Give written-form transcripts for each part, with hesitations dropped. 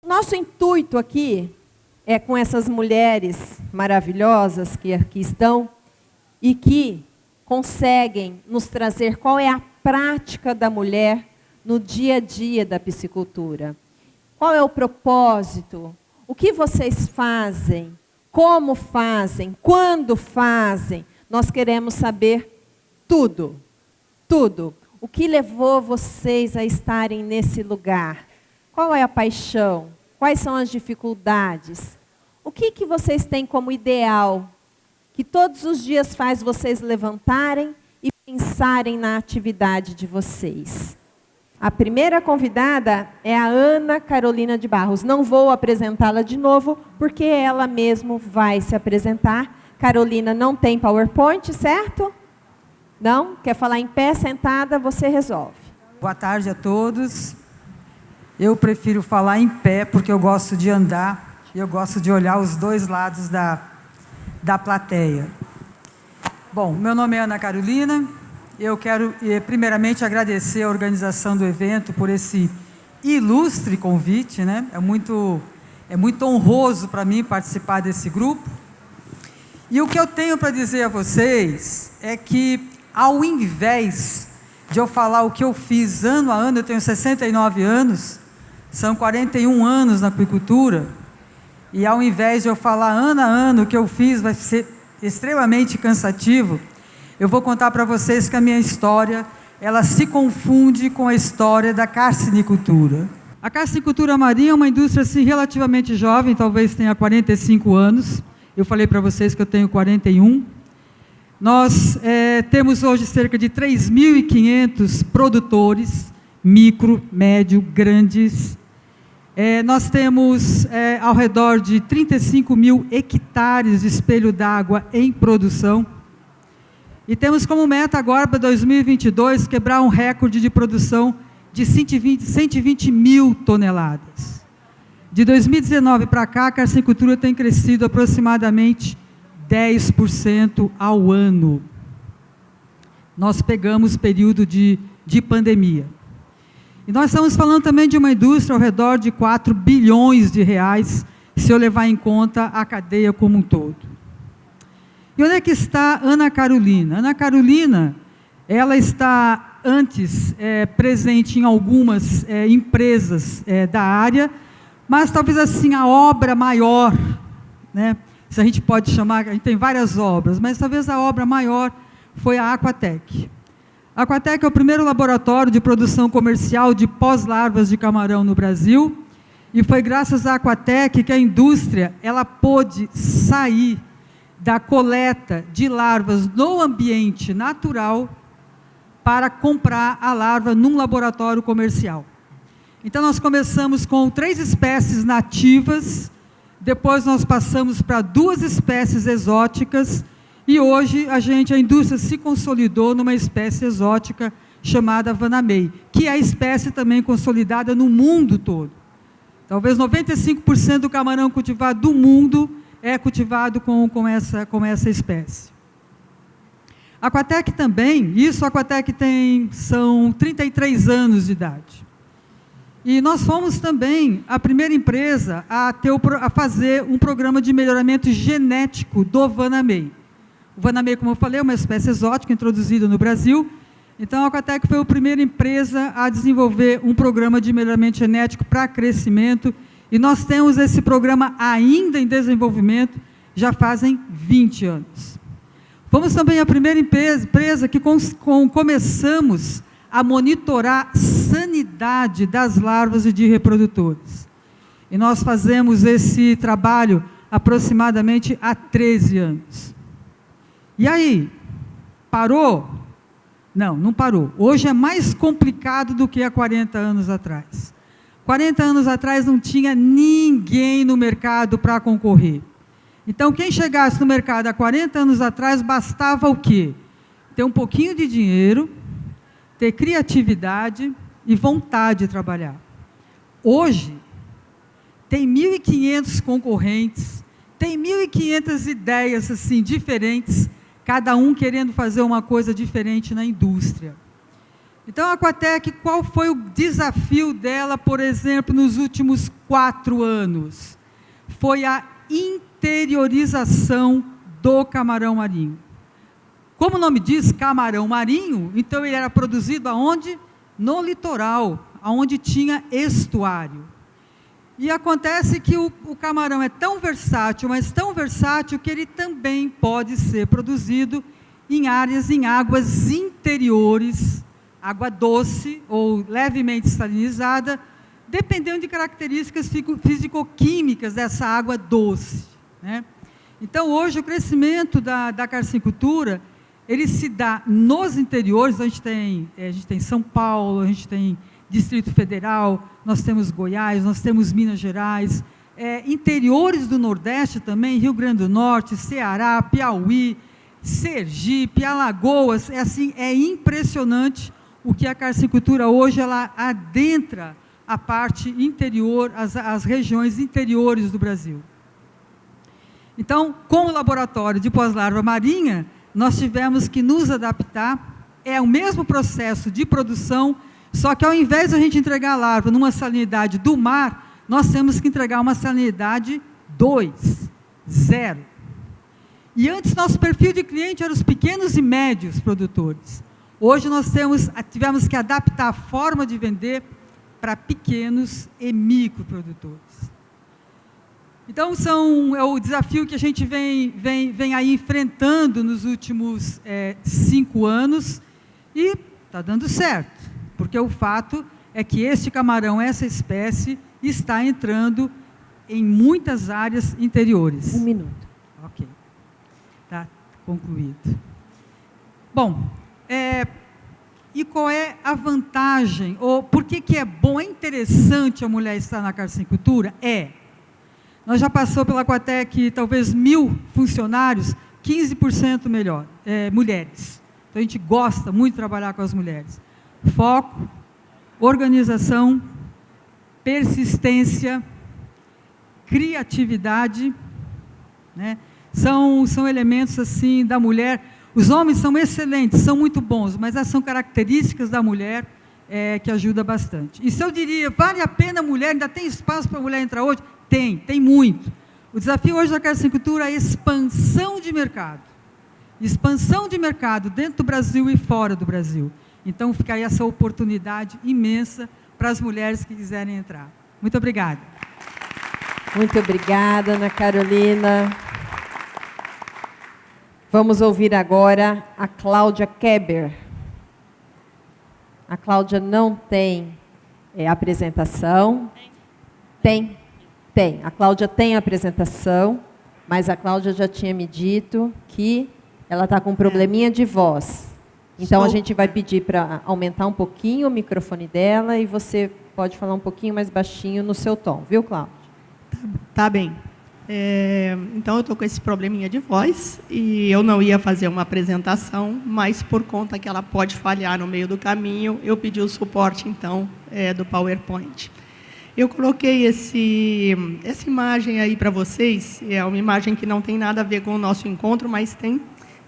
Nosso intuito aqui é com essas mulheres maravilhosas que aqui estão e que conseguem nos trazer qual é a prática da mulher no dia a dia da piscicultura. Qual é o propósito? O que vocês fazem? Como fazem? Quando fazem? Nós queremos saber tudo. Tudo. O que levou vocês a estarem nesse lugar? Qual é a paixão? Quais são as dificuldades? O que vocês têm como ideal? Que todos os dias faz vocês levantarem e pensarem na atividade de vocês. A primeira convidada é a Ana Carolina de Barros. Não vou apresentá-la de novo, porque ela mesma vai se apresentar. Carolina não tem PowerPoint, certo? Não? Quer falar em pé, sentada, você resolve. Boa tarde a todos. Eu prefiro falar em pé, porque eu gosto de andar e eu gosto de olhar os dois lados da plateia. Bom, meu nome é Ana Carolina. Eu quero, primeiramente, agradecer a organização do evento por esse ilustre convite, né? É muito honroso para mim participar desse grupo. E o que eu tenho para dizer a vocês é que, ao invés de eu falar o que eu fiz ano a ano, eu tenho 69 anos, são 41 anos na apicultura, e ao invés de eu falar ano a ano o que eu fiz, vai ser extremamente cansativo. Eu vou contar para vocês que a minha história, ela se confunde com a história da carcinicultura. A carcinicultura marinha é uma indústria assim, relativamente jovem, talvez tenha 45 anos. Eu falei para vocês que eu tenho 41. Nós temos hoje cerca de 3.500 produtores, micro, médio, grandes. Nós temos ao redor de 35 mil hectares de espelho d'água em produção. E temos como meta agora, para 2022, quebrar um recorde de produção de 120 mil toneladas. De 2019 para cá, a carcinicultura tem crescido aproximadamente 10% ao ano. Nós pegamos período de pandemia. E nós estamos falando também de uma indústria ao redor de 4 bilhões de reais, se eu levar em conta a cadeia como um todo. E onde é que está Ana Carolina? Ana Carolina, ela está antes presente em algumas empresas da área, mas talvez assim a obra maior, né? Se a gente pode chamar, a gente tem várias obras, mas talvez a obra maior foi a Aquatec. A Aquatec é o primeiro laboratório de produção comercial de pós-larvas de camarão no Brasil, e foi graças à Aquatec que a indústria ela pôde sair da coleta de larvas no ambiente natural para comprar a larva num laboratório comercial. Então, nós começamos com 3 espécies nativas, depois nós passamos para 2 espécies exóticas, e hoje a indústria se consolidou numa espécie exótica chamada Vanamei, que é a espécie também consolidada no mundo todo. Talvez 95% do camarão cultivado do mundo é cultivado com essa espécie. A Aquatec também, a Aquatec são 33 anos de idade. E nós fomos também a primeira empresa a fazer um programa de melhoramento genético do Vanamei. O Vanamei, como eu falei, é uma espécie exótica introduzida no Brasil. Então, a Aquatec foi a primeira empresa a desenvolver um programa de melhoramento genético para crescimento. E nós temos esse programa ainda em desenvolvimento, já fazem 20 anos. Fomos também a primeira empresa que começamos a monitorar sanidade das larvas e de reprodutores. E nós fazemos esse trabalho aproximadamente há 13 anos. E aí, parou? Não, não parou. Hoje é mais complicado do que há 40 anos atrás. 40 anos atrás não tinha ninguém no mercado para concorrer. Então, quem chegasse no mercado há 40 anos atrás, bastava o quê? Ter um pouquinho de dinheiro, ter criatividade e vontade de trabalhar. Hoje, tem 1.500 concorrentes, tem 1.500 ideias assim, diferentes, cada um querendo fazer uma coisa diferente na indústria. Então, a Aquatec, qual foi o desafio dela, por exemplo, nos últimos 4 anos? Foi a interiorização do camarão marinho. Como o nome diz, camarão marinho, então ele era produzido aonde? No litoral, aonde tinha estuário. E acontece que o camarão é tão versátil, mas tão versátil que ele também pode ser produzido em águas interiores, água doce ou levemente salinizada, dependendo de características fisicoquímicas dessa água doce, né? Então, hoje, o crescimento da carcinicultura, ele se dá nos interiores. A gente tem São Paulo, a gente tem Distrito Federal, nós temos Goiás, nós temos Minas Gerais, interiores do Nordeste também, Rio Grande do Norte, Ceará, Piauí, Sergipe, Alagoas. É impressionante o que a carcinicultura hoje ela adentra a parte interior, as regiões interiores do Brasil. Então, com o laboratório de pós-larva marinha, nós tivemos que nos adaptar. É o mesmo processo de produção, só que ao invés de a gente entregar a larva numa salinidade do mar, nós temos que entregar uma salinidade 2, 0. E antes, nosso perfil de cliente era os pequenos e médios produtores. Hoje nós tivemos que adaptar a forma de vender para pequenos e microprodutores. Então, é o desafio que a gente vem aí enfrentando nos últimos 5 anos, e está dando certo, porque o fato é que este camarão, essa espécie, está entrando em muitas áreas interiores. 1 minuto. Ok. Está concluído. Bom, e qual é a vantagem, ou por que é bom, é interessante a mulher estar na carcinicultura? Nós já passou pela Aquatec talvez 1.000 funcionários, 15% mulheres. Então, a gente gosta muito de trabalhar com as mulheres. Foco, organização, persistência, criatividade, né? São elementos assim da mulher. Os homens são excelentes, são muito bons, mas essas são características da mulher que ajuda bastante. E se eu diria, vale a pena a mulher, ainda tem espaço para a mulher entrar hoje? Tem muito. O desafio hoje da carcinicultura é a expansão de mercado. Expansão de mercado dentro do Brasil e fora do Brasil. Então, fica aí essa oportunidade imensa para as mulheres que quiserem entrar. Muito obrigada. Muito obrigada, Ana Carolina. Vamos ouvir agora a Cláudia Keber. A Cláudia não tem apresentação. Tem. A Cláudia tem apresentação, mas a Cláudia já tinha me dito que ela está com um probleminha de voz. Então, a gente vai pedir para aumentar um pouquinho o microfone dela e você pode falar um pouquinho mais baixinho no seu tom, viu, Cláudia? Tá bem. Então, eu estou com esse probleminha de voz e eu não ia fazer uma apresentação, mas por conta que ela pode falhar no meio do caminho, eu pedi o suporte, então, do PowerPoint. Eu coloquei essa imagem aí para vocês, é uma imagem que não tem nada a ver com o nosso encontro, mas tem.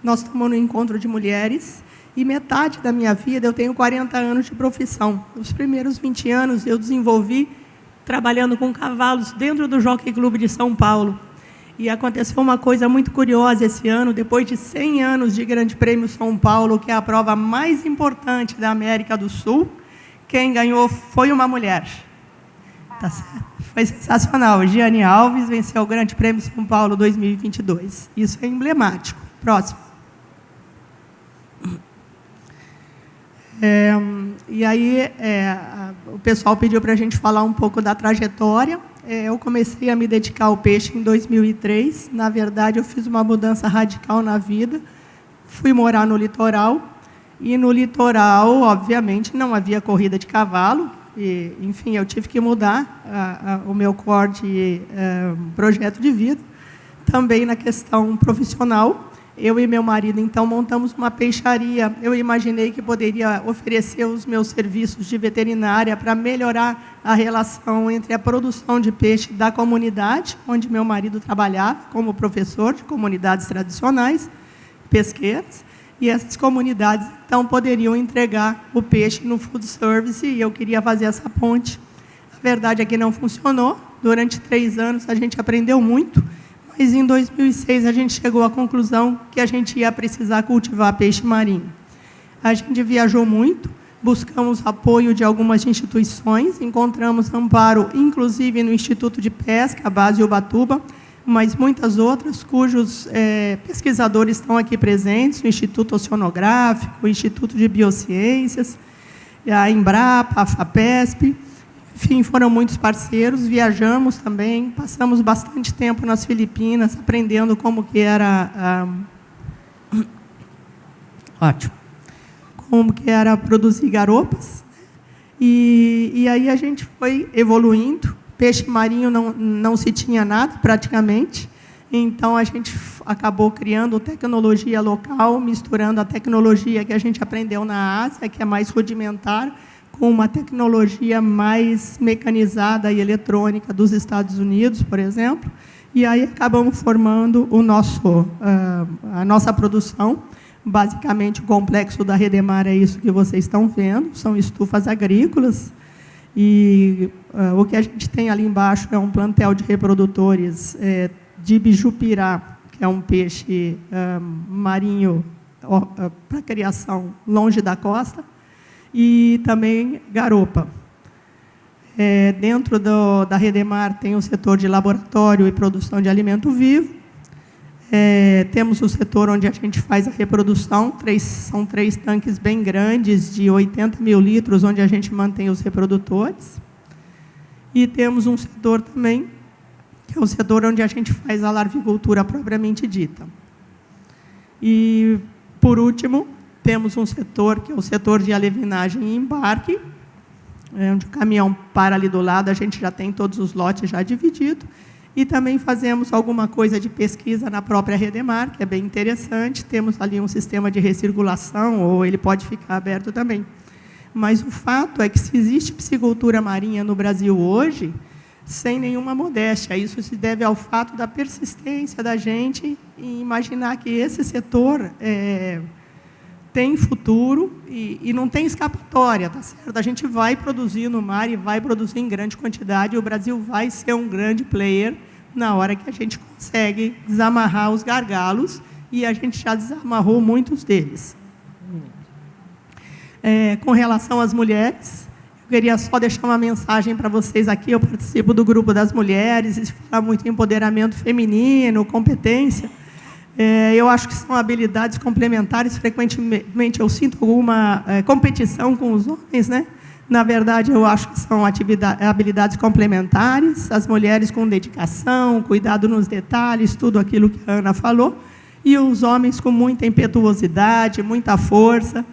Nós estamos no encontro de mulheres, e metade da minha vida eu tenho 40 anos de profissão. Os primeiros 20 anos eu desenvolvi trabalhando com cavalos dentro do Jockey Club de São Paulo. E aconteceu uma coisa muito curiosa esse ano, depois de 100 anos de Grande Prêmio São Paulo, que é a prova mais importante da América do Sul, quem ganhou foi uma mulher. Tá certo? Foi sensacional. Giane Alves venceu o Grande Prêmio São Paulo 2022. Isso é emblemático. Próximo. E aí, o pessoal pediu para a gente falar um pouco da trajetória. Eu comecei a me dedicar ao peixe em 2003. Na verdade, eu fiz uma mudança radical na vida. Fui morar no litoral. E no litoral, obviamente, não havia corrida de cavalo. E, enfim, eu tive que mudar o meu core de projeto de vida. Também na questão profissional. Eu e meu marido, então, montamos uma peixaria. Eu imaginei que poderia oferecer os meus serviços de veterinária para melhorar a relação entre a produção de peixe da comunidade, onde meu marido trabalhava como professor de comunidades tradicionais, pesqueiras, e essas comunidades, então, poderiam entregar o peixe no food service, e eu queria fazer essa ponte. A verdade é que não funcionou. Durante 3 anos, a gente aprendeu muito, mas em 2006 a gente chegou à conclusão que a gente ia precisar cultivar peixe marinho. A gente viajou muito, buscamos apoio de algumas instituições, encontramos amparo, inclusive no Instituto de Pesca, a base Ubatuba, mas muitas outras, cujos pesquisadores estão aqui presentes, o Instituto Oceanográfico, o Instituto de Biociências, a Embrapa, a FAPESP, enfim, foram muitos parceiros, viajamos também, passamos bastante tempo nas Filipinas, aprendendo como que era... Ótimo. Como que era produzir garopas. E aí a gente foi evoluindo. Peixe marinho não se tinha nada, praticamente. Então, a gente acabou criando tecnologia local, misturando a tecnologia que a gente aprendeu na Ásia, que é mais rudimentar, com uma tecnologia mais mecanizada e eletrônica dos Estados Unidos, por exemplo. E aí acabamos formando a nossa produção. Basicamente, o complexo da Redemar é isso que vocês estão vendo, são estufas agrícolas. E o que a gente tem ali embaixo é um plantel de reprodutores de bijupirá, que é um peixe marinho para criação longe da costa, e também garopa. Dentro da Redemar tem o setor de laboratório e produção de alimento vivo. Temos o setor onde a gente faz a reprodução, são 3 tanques bem grandes, de 80 mil litros, onde a gente mantém os reprodutores. E temos um setor também, que é o setor onde a gente faz a larvicultura propriamente dita. E, por último, temos um setor, que é o setor de alevinagem e embarque, onde o caminhão para ali do lado, a gente já tem todos os lotes já divididos. E também fazemos alguma coisa de pesquisa na própria Redemar, que é bem interessante. Temos ali um sistema de recirculação, ou ele pode ficar aberto também. Mas o fato é que, se existe piscicultura marinha no Brasil hoje, sem nenhuma modéstia, isso se deve ao fato da persistência da gente em imaginar que esse setor tem futuro e não tem escapatória, tá certo? A gente vai produzir no mar e vai produzir em grande quantidade, e o Brasil vai ser um grande player na hora que a gente consegue desamarrar os gargalos, e a gente já desamarrou muitos deles. Com relação às mulheres, eu queria só deixar uma mensagem para vocês aqui. Eu participo do grupo das mulheres, e se fala muito em empoderamento feminino, competência. Eu acho que são habilidades complementares. Frequentemente eu sinto alguma competição com os homens, né? Na verdade, eu acho que são habilidades complementares. As mulheres com dedicação, cuidado nos detalhes, tudo aquilo que a Ana falou, e os homens com muita impetuosidade, muita força.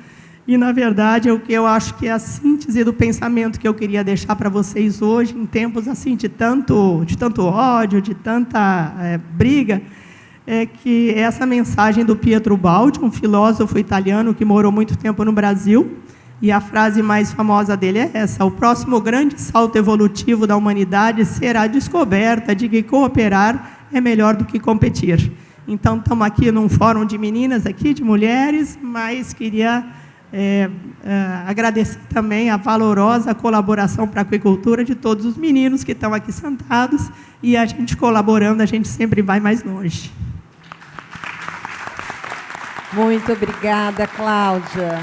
E, na verdade, o que eu acho que é a síntese do pensamento que eu queria deixar para vocês hoje, em tempos assim de tanto ódio, de tanta briga, é que essa mensagem do Pietro Baldi, um filósofo italiano que morou muito tempo no Brasil, e a frase mais famosa dele é essa: o próximo grande salto evolutivo da humanidade será a descoberta de que cooperar é melhor do que competir. Então, estamos aqui num fórum de meninas, aqui, de mulheres, mas queria agradecer também a valorosa colaboração para a aquicultura de todos os meninos que estão aqui sentados, e a gente colaborando, a gente sempre vai mais longe. Muito obrigada, Cláudia.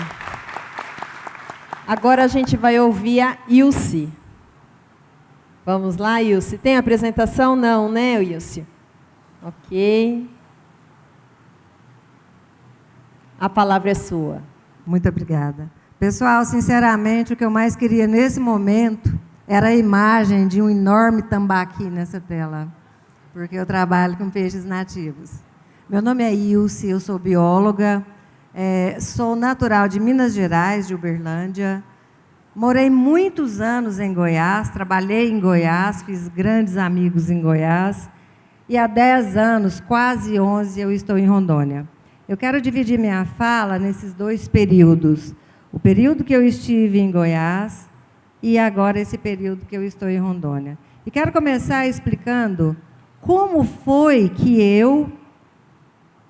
Agora a gente vai ouvir a Ilse. Vamos lá, Ilse. Tem apresentação? Não, né, Ilse? Ok. A palavra é sua. Muito obrigada. Pessoal, sinceramente, o que eu mais queria nesse momento era a imagem de um enorme tambaqui nessa tela, porque eu trabalho com peixes nativos. Meu nome é Ilse, eu sou bióloga, sou natural de Minas Gerais, de Uberlândia. Morei muitos anos em Goiás, trabalhei em Goiás, fiz grandes amigos em Goiás. E há 10 anos, quase 11, eu estou em Rondônia. Eu quero dividir minha fala nesses 2 períodos. O período que eu estive em Goiás e agora esse período que eu estou em Rondônia. E quero começar explicando como foi que eu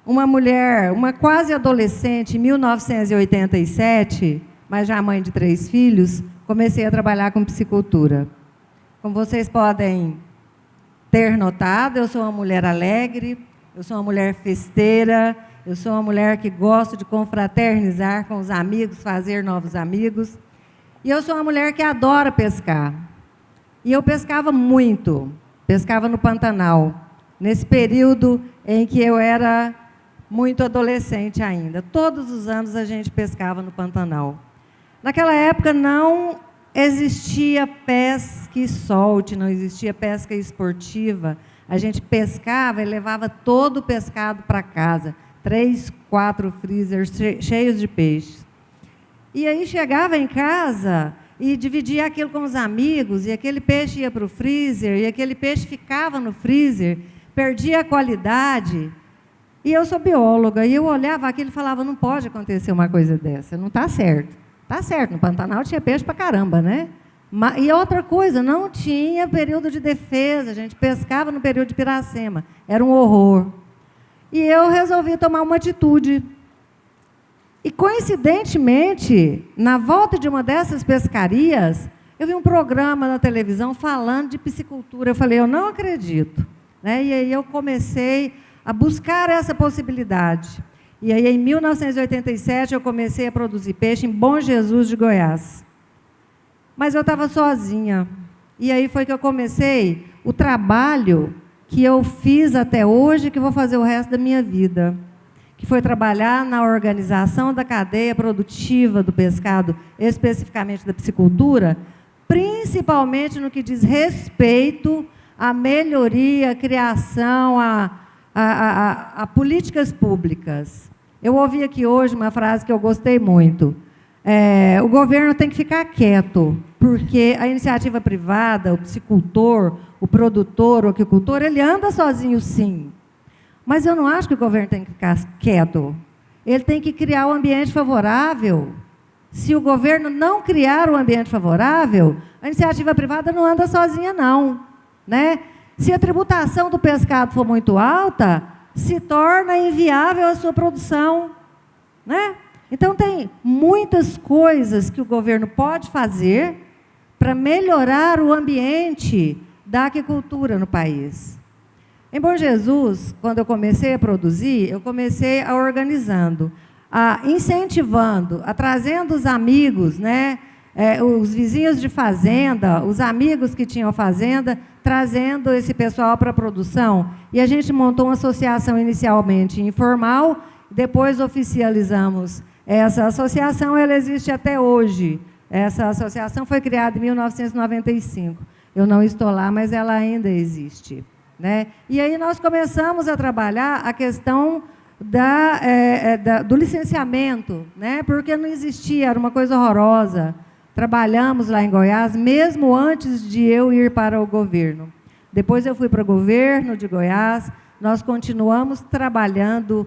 uma mulher, uma quase adolescente, em 1987, mas já mãe de 3 filhos, comecei a trabalhar com piscicultura. Como vocês podem ter notado, eu sou uma mulher alegre, eu sou uma mulher festeira, eu sou uma mulher que gosto de confraternizar com os amigos, fazer novos amigos. E eu sou uma mulher que adora pescar. E eu pescava muito, pescava no Pantanal, nesse período em que eu era muito adolescente ainda. Todos os anos a gente pescava no Pantanal. Naquela época não existia pesca e solte, não existia pesca esportiva. A gente pescava e levava todo o pescado para casa. 3, 4 freezers cheios de peixes. E aí chegava em casa e dividia aquilo com os amigos, e aquele peixe ia para o freezer, e aquele peixe ficava no freezer, perdia a qualidade. E eu sou bióloga, e eu olhava aquilo e falava, não pode acontecer uma coisa dessa, não está certo. Está certo, no Pantanal tinha peixe para caramba, né? E outra coisa, não tinha período de defesa, a gente pescava no período de Piracema, era um horror. E eu resolvi tomar uma atitude. E, coincidentemente, na volta de uma dessas pescarias, eu vi um programa na televisão falando de piscicultura. Eu falei, eu não acredito. Né? E aí eu comecei a buscar essa possibilidade. E aí, em 1987, eu comecei a produzir peixe em Bom Jesus de Goiás. Mas eu estava sozinha. E aí foi que eu comecei o trabalho que eu fiz até hoje, que vou fazer o resto da minha vida, que foi trabalhar na organização da cadeia produtiva do pescado, especificamente da piscicultura, principalmente no que diz respeito à melhoria, à criação, a políticas públicas. Eu ouvi aqui hoje uma frase que eu gostei muito. O governo tem que ficar quieto, porque a iniciativa privada, o piscicultor, o produtor, o aquicultor, ele anda sozinho, sim. Mas eu não acho que o governo tem que ficar quieto. Ele tem que criar um ambiente favorável. Se o governo não criar um ambiente favorável, a iniciativa privada não anda sozinha, não. Né? Se a tributação do pescado for muito alta, se torna inviável a sua produção. Né? Então, tem muitas coisas que o governo pode fazer para melhorar o ambiente da aquicultura no país. Em Bom Jesus, quando eu comecei a produzir, eu comecei a organizando, a incentivando, a trazendo os amigos, né, os vizinhos de fazenda, os amigos que tinham fazenda, trazendo esse pessoal para a produção. E a gente montou uma associação inicialmente informal, depois oficializamos essa associação, ela existe até hoje. Essa associação foi criada em 1995. Eu não estou lá, mas ela ainda existe. Né? E aí nós começamos a trabalhar a questão do licenciamento, né? Porque não existia, era uma coisa horrorosa. Trabalhamos lá em Goiás, mesmo antes de eu ir para o governo. Depois eu fui para o governo de Goiás, nós continuamos trabalhando,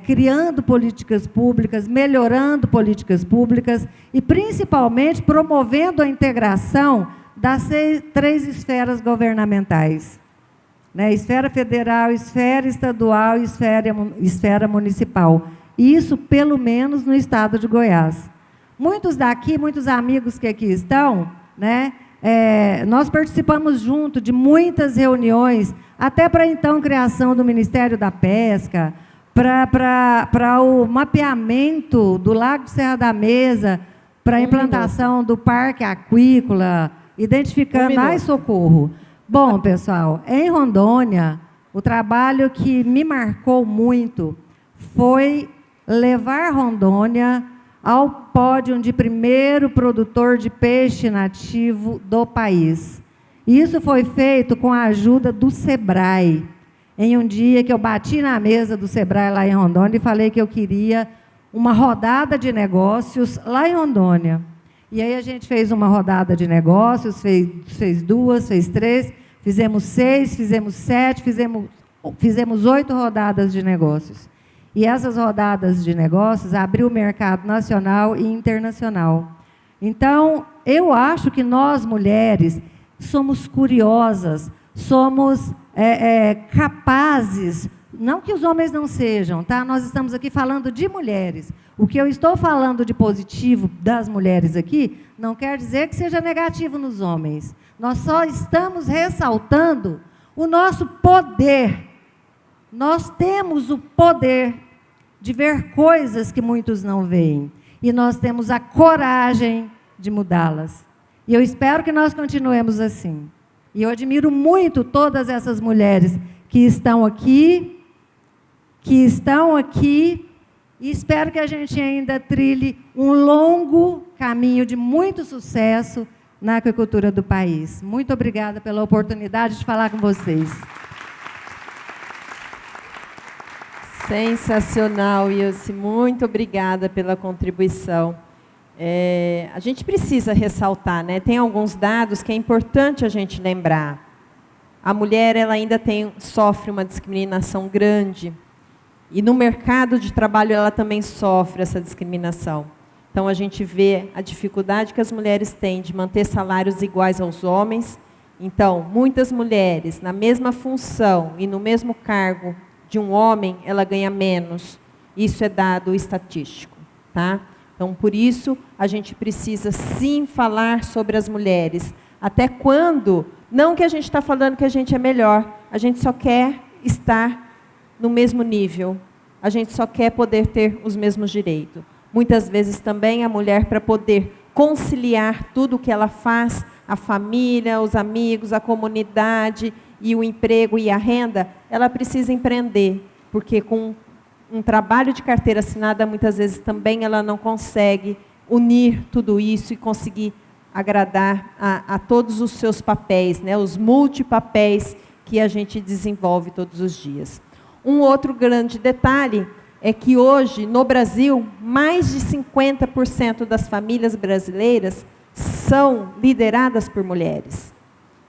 criando políticas públicas, melhorando políticas públicas e, principalmente, promovendo a integração das 3 esferas governamentais. Né? Esfera federal, esfera estadual e esfera municipal. Isso, pelo menos, no estado de Goiás. Muitos daqui, muitos amigos que aqui estão, né? Nós participamos junto de muitas reuniões, até para, então, criação do Ministério da Pesca, para o mapeamento do Lago de Serra da Mesa, para a implantação do Parque Aquícola, identificando... socorro! Bom, pessoal, em Rondônia, o trabalho que me marcou muito foi levar Rondônia ao pódio de primeiro produtor de peixe nativo do país. Isso foi feito com a ajuda do SEBRAE. Em um dia que eu bati na mesa do SEBRAE lá em Rondônia e falei que eu queria uma rodada de negócios lá em Rondônia. E aí a gente fez uma rodada de negócios, fez 2, fez 3, fizemos 6, fizemos 7, fizemos 8 rodadas de negócios. E essas rodadas de negócios abriu o mercado nacional e internacional. Então, eu acho que nós, mulheres, somos curiosas, somos capazes não que os homens não sejam, tá? Nós estamos aqui falando de mulheres. O que eu estou falando de positivo das mulheres aqui, não quer dizer que seja negativo nos homens. Nós só estamos ressaltando o nosso poder. Nós temos o poder de ver coisas que muitos não veem. E nós temos a coragem de mudá-las. E eu espero que nós continuemos assim. E eu admiro muito todas essas mulheres que estão aqui, e espero que a gente ainda trilhe um longo caminho de muito sucesso na aquicultura do país. Muito obrigada pela oportunidade de falar com vocês. Sensacional, Ilse. Muito obrigada pela contribuição. A gente precisa ressaltar, né? Tem alguns dados que é importante a gente lembrar. A mulher ela ainda sofre uma discriminação grande. E no mercado de trabalho ela também sofre essa discriminação. Então a gente vê a dificuldade que as mulheres têm de manter salários iguais aos homens. Então, muitas mulheres, na mesma função e no mesmo cargo de um homem, ela ganha menos. Isso é dado estatístico, tá? Então, por isso, a gente precisa sim falar sobre as mulheres. Até quando? Não que a gente está falando que a gente é melhor, a gente só quer estar no mesmo nível. A gente só quer poder ter os mesmos direitos. Muitas vezes também a mulher, para poder conciliar tudo o que ela faz, a família, os amigos, a comunidade e o emprego e a renda, ela precisa empreender, porque com um trabalho de carteira assinada, muitas vezes também ela não consegue unir tudo isso e conseguir agradar a todos os seus papéis, né, os multipapéis que a gente desenvolve todos os dias. Um outro grande detalhe é que hoje, no Brasil, mais de 50% das famílias brasileiras são lideradas por mulheres.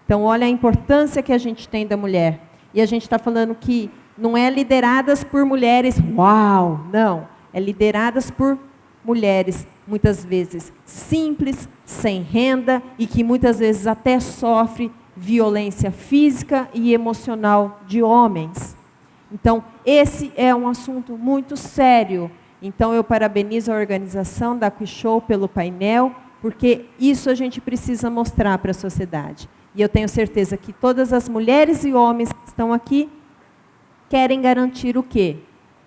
Então, olha a importância que a gente tem da mulher. E a gente está falando que não é lideradas por mulheres, uau, não. É lideradas por mulheres, muitas vezes simples, sem renda e que muitas vezes até sofre violência física e emocional de homens. Então, esse é um assunto muito sério. Então, eu parabenizo a organização da AquiShow pelo painel, porque isso a gente precisa mostrar para a sociedade. E eu tenho certeza que todas as mulheres e homens que estão aqui querem garantir o quê?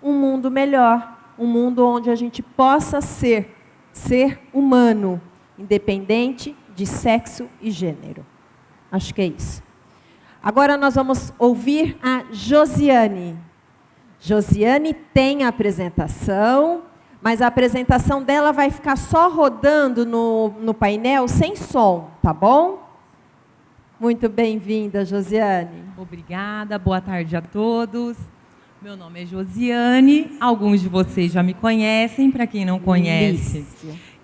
Um mundo melhor, um mundo onde a gente possa ser humano, independente de sexo e gênero. Acho que é isso. Agora nós vamos ouvir a Josiane. Josiane tem a apresentação, mas a apresentação dela vai ficar só rodando no painel sem som, tá bom? Muito bem-vinda, Josiane. Obrigada, boa tarde a todos. Meu nome é Josiane, alguns de vocês já me conhecem, para quem não conhece,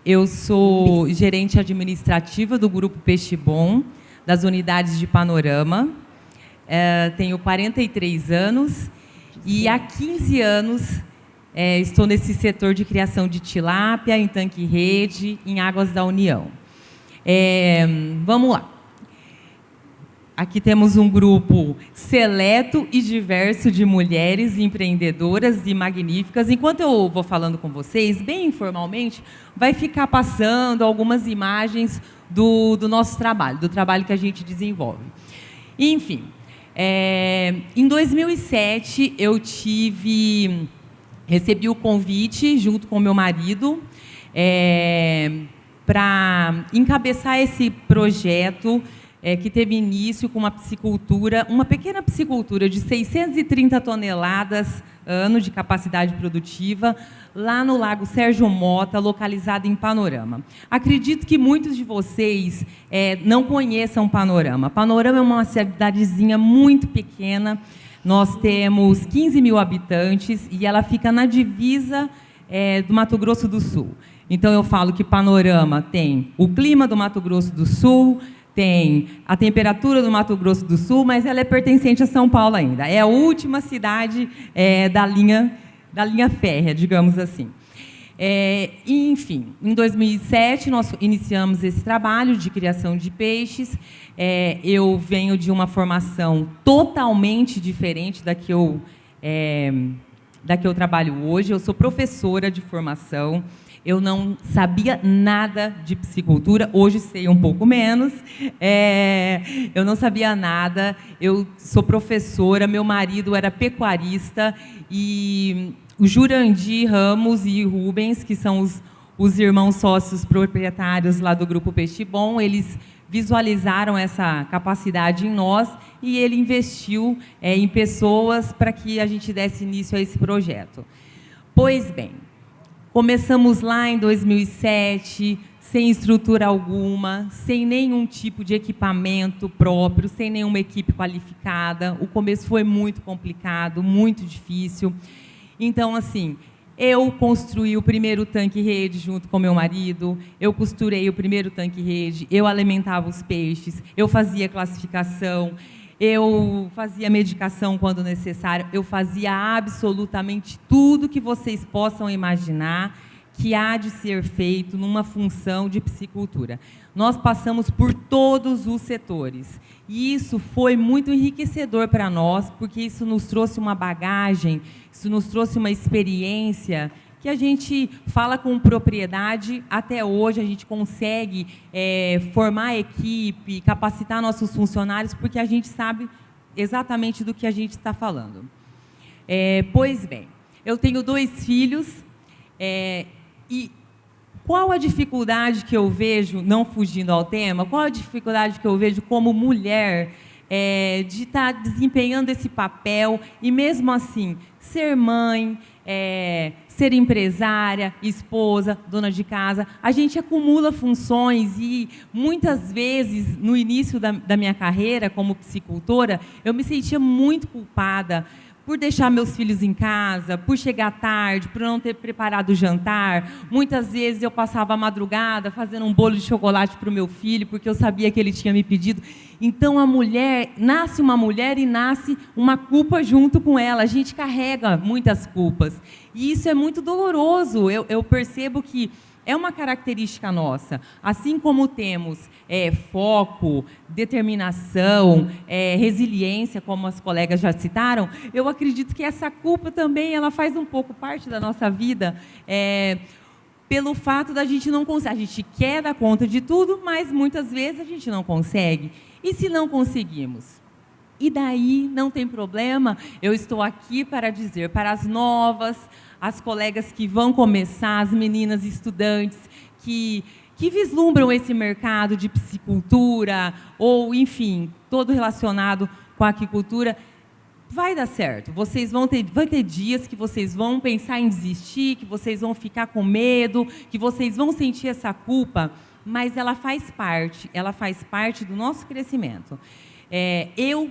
eu sou gerente administrativa do Grupo Peixe Bom, das unidades de Panorama. Tenho 43 anos e há 15 anos estou nesse setor de criação de tilápia, em tanque-rede, em águas da União. Vamos lá. Aqui temos um grupo seleto e diverso de mulheres empreendedoras e magníficas. Enquanto eu vou falando com vocês, bem informalmente, vai ficar passando algumas imagens do nosso trabalho, do trabalho que a gente desenvolve. Enfim, em 2007, eu recebi o convite, junto com meu marido, para encabeçar esse projeto que teve início com uma piscicultura, uma pequena piscicultura de 630 toneladas ano de capacidade produtiva, lá no Lago Sérgio Mota, localizado em Panorama. Acredito que muitos de vocês não conheçam Panorama. Panorama é uma cidadezinha muito pequena, nós temos 15 mil habitantes e ela fica na divisa do Mato Grosso do Sul. Então, eu falo que Panorama tem o clima do Mato Grosso do Sul, tem a temperatura do Mato Grosso do Sul, mas ela é pertencente a São Paulo ainda. É a última cidade da linha férrea, digamos assim. Enfim, em 2007, nós iniciamos esse trabalho de criação de peixes. Eu venho de uma formação totalmente diferente da que eu da que eu trabalho hoje. Eu sou professora de formação. Eu não sabia nada de piscicultura, hoje sei um pouco menos. Eu não sabia nada, eu sou professora, meu marido era pecuarista, e o Jurandir Ramos e Rubens, que são os irmãos sócios proprietários lá do Grupo Peixe Bom, eles visualizaram essa capacidade em nós e ele investiu em pessoas para que a gente desse início a esse projeto. Pois bem, começamos lá em 2007, sem estrutura alguma, sem nenhum tipo de equipamento próprio, sem nenhuma equipe qualificada. O começo foi muito complicado, muito difícil. Então, assim, eu construí o primeiro tanque-rede junto com meu marido, eu costurei o primeiro tanque-rede, eu alimentava os peixes, eu fazia classificação, eu fazia medicação quando necessário, eu fazia absolutamente tudo que vocês possam imaginar que há de ser feito numa função de piscicultura. Nós passamos por todos os setores. E isso foi muito enriquecedor para nós, porque isso nos trouxe uma bagagem, isso nos trouxe uma experiência que a gente fala com propriedade. Até hoje a gente consegue formar a equipe, capacitar nossos funcionários, porque a gente sabe exatamente do que a gente está falando. Pois bem, eu tenho 2 filhos, e qual a dificuldade que eu vejo, não fugindo ao tema, qual a dificuldade que eu vejo como mulher de estar desempenhando esse papel e, mesmo assim, ser mãe, ser empresária, esposa, dona de casa? A gente acumula funções e, muitas vezes, no início da minha carreira como piscicultora, eu me sentia muito culpada por deixar meus filhos em casa, por chegar tarde, por não ter preparado o jantar. Muitas vezes eu passava a madrugada fazendo um bolo de chocolate para o meu filho, porque eu sabia que ele tinha me pedido. Então, nasce uma mulher e nasce uma culpa junto com ela. A gente carrega muitas culpas. E isso é muito doloroso. Eu percebo que é uma característica nossa. Assim como temos foco, determinação, resiliência, como as colegas já citaram, eu acredito que essa culpa também ela faz um pouco parte da nossa vida, pelo fato da gente não conseguir. A gente quer dar conta de tudo, mas muitas vezes a gente não consegue. E se não conseguimos? E daí não tem problema, eu estou aqui para dizer para as novas, as colegas que vão começar, as meninas estudantes que vislumbram esse mercado de piscicultura, ou, enfim, todo relacionado com a aquicultura, vai dar certo. Vai ter dias que vocês vão pensar em desistir, que vocês vão ficar com medo, que vocês vão sentir essa culpa, mas ela faz parte do nosso crescimento.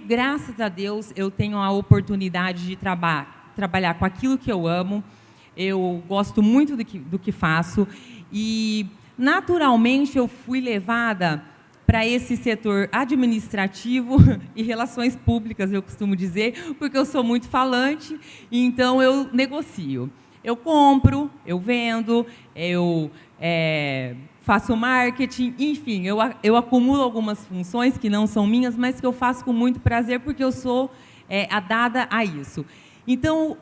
Graças a Deus, eu tenho a oportunidade de trabalhar com aquilo que eu amo. Eu gosto muito do que faço e, naturalmente, eu fui levada para esse setor administrativo e relações públicas, eu costumo dizer, porque eu sou muito falante, então eu negocio. Eu compro, eu vendo, eu faço marketing, enfim, eu acumulo algumas funções que não são minhas, mas que eu faço com muito prazer, porque eu sou dada a isso. Então,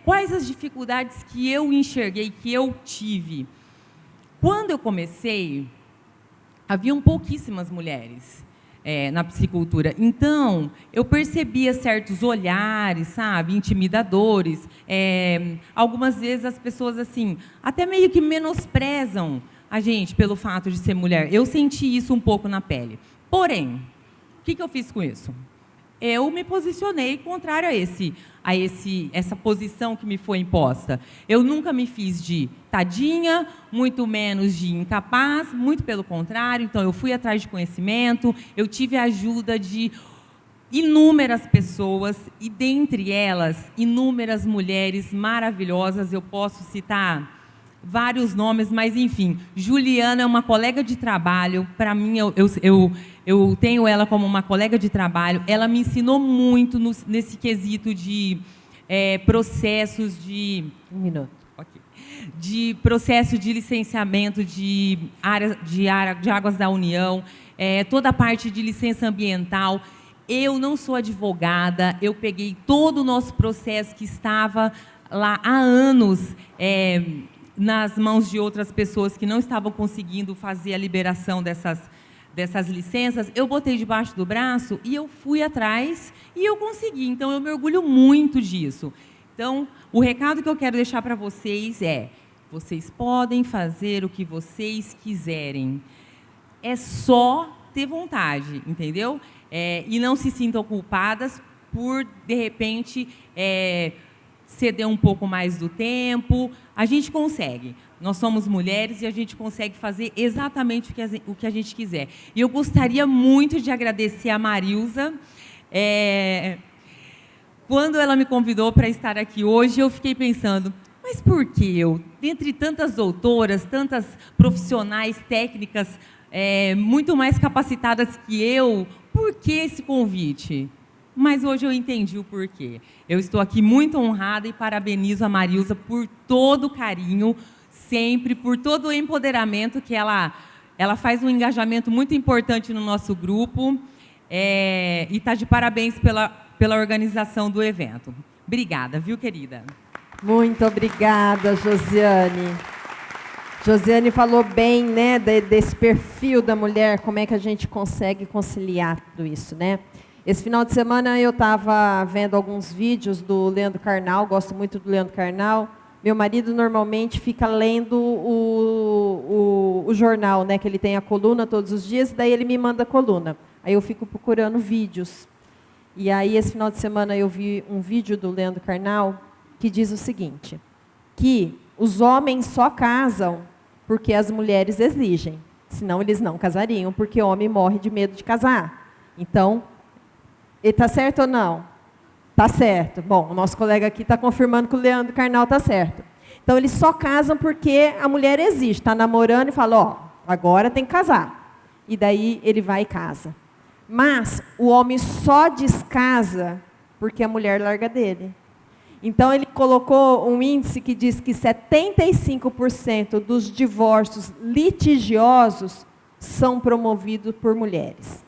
quais as dificuldades que eu enxerguei, que eu tive? Quando eu comecei, haviam pouquíssimas mulheres na piscicultura. Então, eu percebia certos olhares, sabe, intimidadores. Algumas vezes as pessoas, assim, até meio que menosprezam a gente pelo fato de ser mulher. Eu senti isso um pouco na pele. Porém, o que eu fiz com isso? Eu me posicionei contrário a essa posição que me foi imposta. Eu nunca me fiz de tadinha, muito menos de incapaz, muito pelo contrário. Então, eu fui atrás de conhecimento, eu tive a ajuda de inúmeras pessoas, e dentre elas, inúmeras mulheres maravilhosas. Eu posso citar vários nomes, mas, enfim, Juliana é uma colega de trabalho. Para mim, eu tenho ela como uma colega de trabalho. Ela me ensinou muito nesse quesito de processos de... Um minuto. Okay. De processo de licenciamento de águas da União, toda a parte de licença ambiental. eu não sou advogada, eu peguei todo o nosso processo que estava lá há anos nas mãos de outras pessoas que não estavam conseguindo fazer a liberação dessas licenças, eu botei debaixo do braço e eu fui atrás e eu consegui. Então, eu me orgulho muito disso. Então, o recado que eu quero deixar para vocês é: vocês podem fazer o que vocês quiserem. É só ter vontade, entendeu? E não se sintam culpadas por, de repente, ceder um pouco mais do tempo. A gente consegue. Nós somos mulheres e a gente consegue fazer exatamente o que a gente quiser. E eu gostaria muito de agradecer a Marilza. Quando ela me convidou para estar aqui hoje, eu fiquei pensando, mas por que eu? Dentre tantas doutoras, tantas profissionais técnicas muito mais capacitadas que eu, por que esse convite? Mas hoje eu entendi o porquê. Eu estou aqui muito honrada e parabenizo a Marilza por todo o carinho, sempre, por todo o empoderamento que ela faz um engajamento muito importante no nosso grupo, e está de parabéns pela organização do evento. Obrigada, viu, querida? Muito obrigada, Josiane. Josiane falou bem, né, desse perfil da mulher, como é que a gente consegue conciliar tudo isso, né? Esse final de semana eu estava vendo alguns vídeos do Leandro Carnal, gosto muito do Leandro Carnal. Meu marido normalmente fica lendo o jornal, né, que ele tem a coluna todos os dias, daí ele me manda a coluna. Aí eu fico procurando vídeos. E aí, esse final de semana, eu vi um vídeo do Leandro Carnal que diz o seguinte, que os homens só casam porque as mulheres exigem, senão eles não casariam, porque o homem morre de medo de casar. Então, ele está certo ou não? Está certo. Bom, o nosso colega aqui está confirmando que o Leandro Carnal está certo. Então, eles só casam porque a mulher exige, está namorando e fala, ó, agora tem que casar. E daí ele vai e casa. Mas o homem só descasa porque a mulher larga dele. Então, ele colocou um índice que diz que 75% dos divórcios litigiosos são promovidos por mulheres.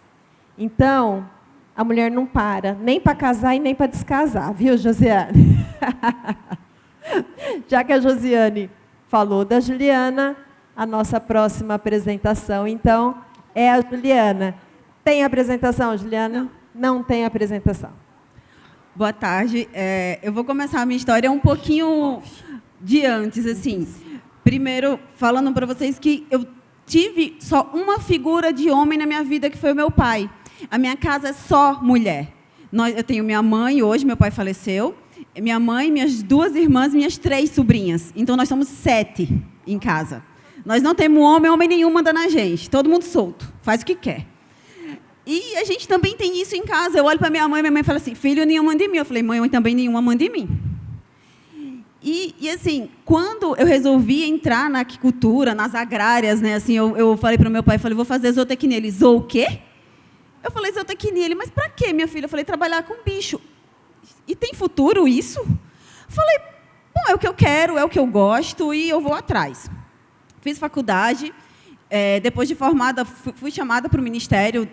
Então, a mulher não para, nem para casar e nem para descasar, viu, Josiane? Já que a Josiane falou da Juliana, a nossa próxima apresentação, então, é a Juliana. Tem apresentação, Juliana? Não tem apresentação. Boa tarde. Eu vou começar a minha história um pouquinho de antes, assim. Primeiro, falando para vocês que eu tive só uma figura de homem na minha vida, que foi o meu pai. A minha casa é só mulher. Eu tenho minha mãe, hoje meu pai faleceu, minha mãe, minhas 2 irmãs, minhas 3 sobrinhas. Então, nós somos 7 em casa. Nós não temos homem nenhum manda na gente. Todo mundo solto, faz o que quer. E a gente também tem isso em casa. Eu olho para minha mãe fala assim, filho nenhum manda em mim. Eu falei, mãe também nenhuma manda em mim. E assim, quando eu resolvi entrar na aquicultura, nas agrárias, né, assim, eu falei para o meu pai, falei, vou fazer zootecnia. Ele, o quê? Eu falei, zootecnia. Ele, mas para quê, minha filha? Eu falei, trabalhar com bicho. E tem futuro isso? Eu falei, bom, é o que eu quero, é o que eu gosto e eu vou atrás. Fiz faculdade, depois de formada, fui chamada para o ministério.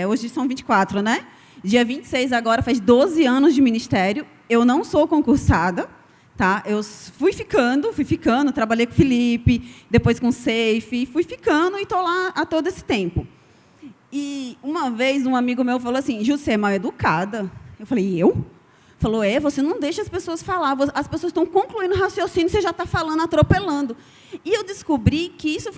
Hoje são 24, né? Dia 26 agora, faz 12 anos de ministério. Eu não sou concursada, tá? Eu fui ficando, trabalhei com o Felipe, depois com o Seife, fui ficando e estou lá há todo esse tempo. E uma vez um amigo meu falou assim, Ju, você é mal educada. Eu falei, eu? Falou, você não deixa as pessoas falar, as pessoas estão concluindo o raciocínio, você já está falando, atropelando. E eu descobri que isso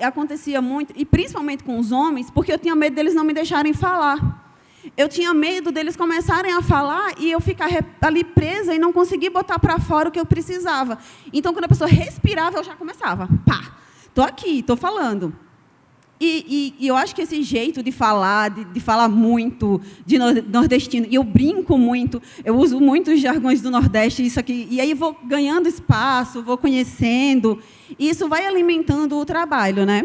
acontecia muito, e principalmente com os homens, porque eu tinha medo deles não me deixarem falar. Eu tinha medo deles começarem a falar e eu ficar ali presa e não conseguir botar para fora o que eu precisava. Então, quando a pessoa respirava, eu já começava. Pá, estou aqui, estou falando. E eu acho que esse jeito de falar, de falar muito, de nordestino, e eu brinco muito, eu uso muito os jargões do Nordeste, isso aqui, e aí vou ganhando espaço, vou conhecendo, e isso vai alimentando o trabalho, né?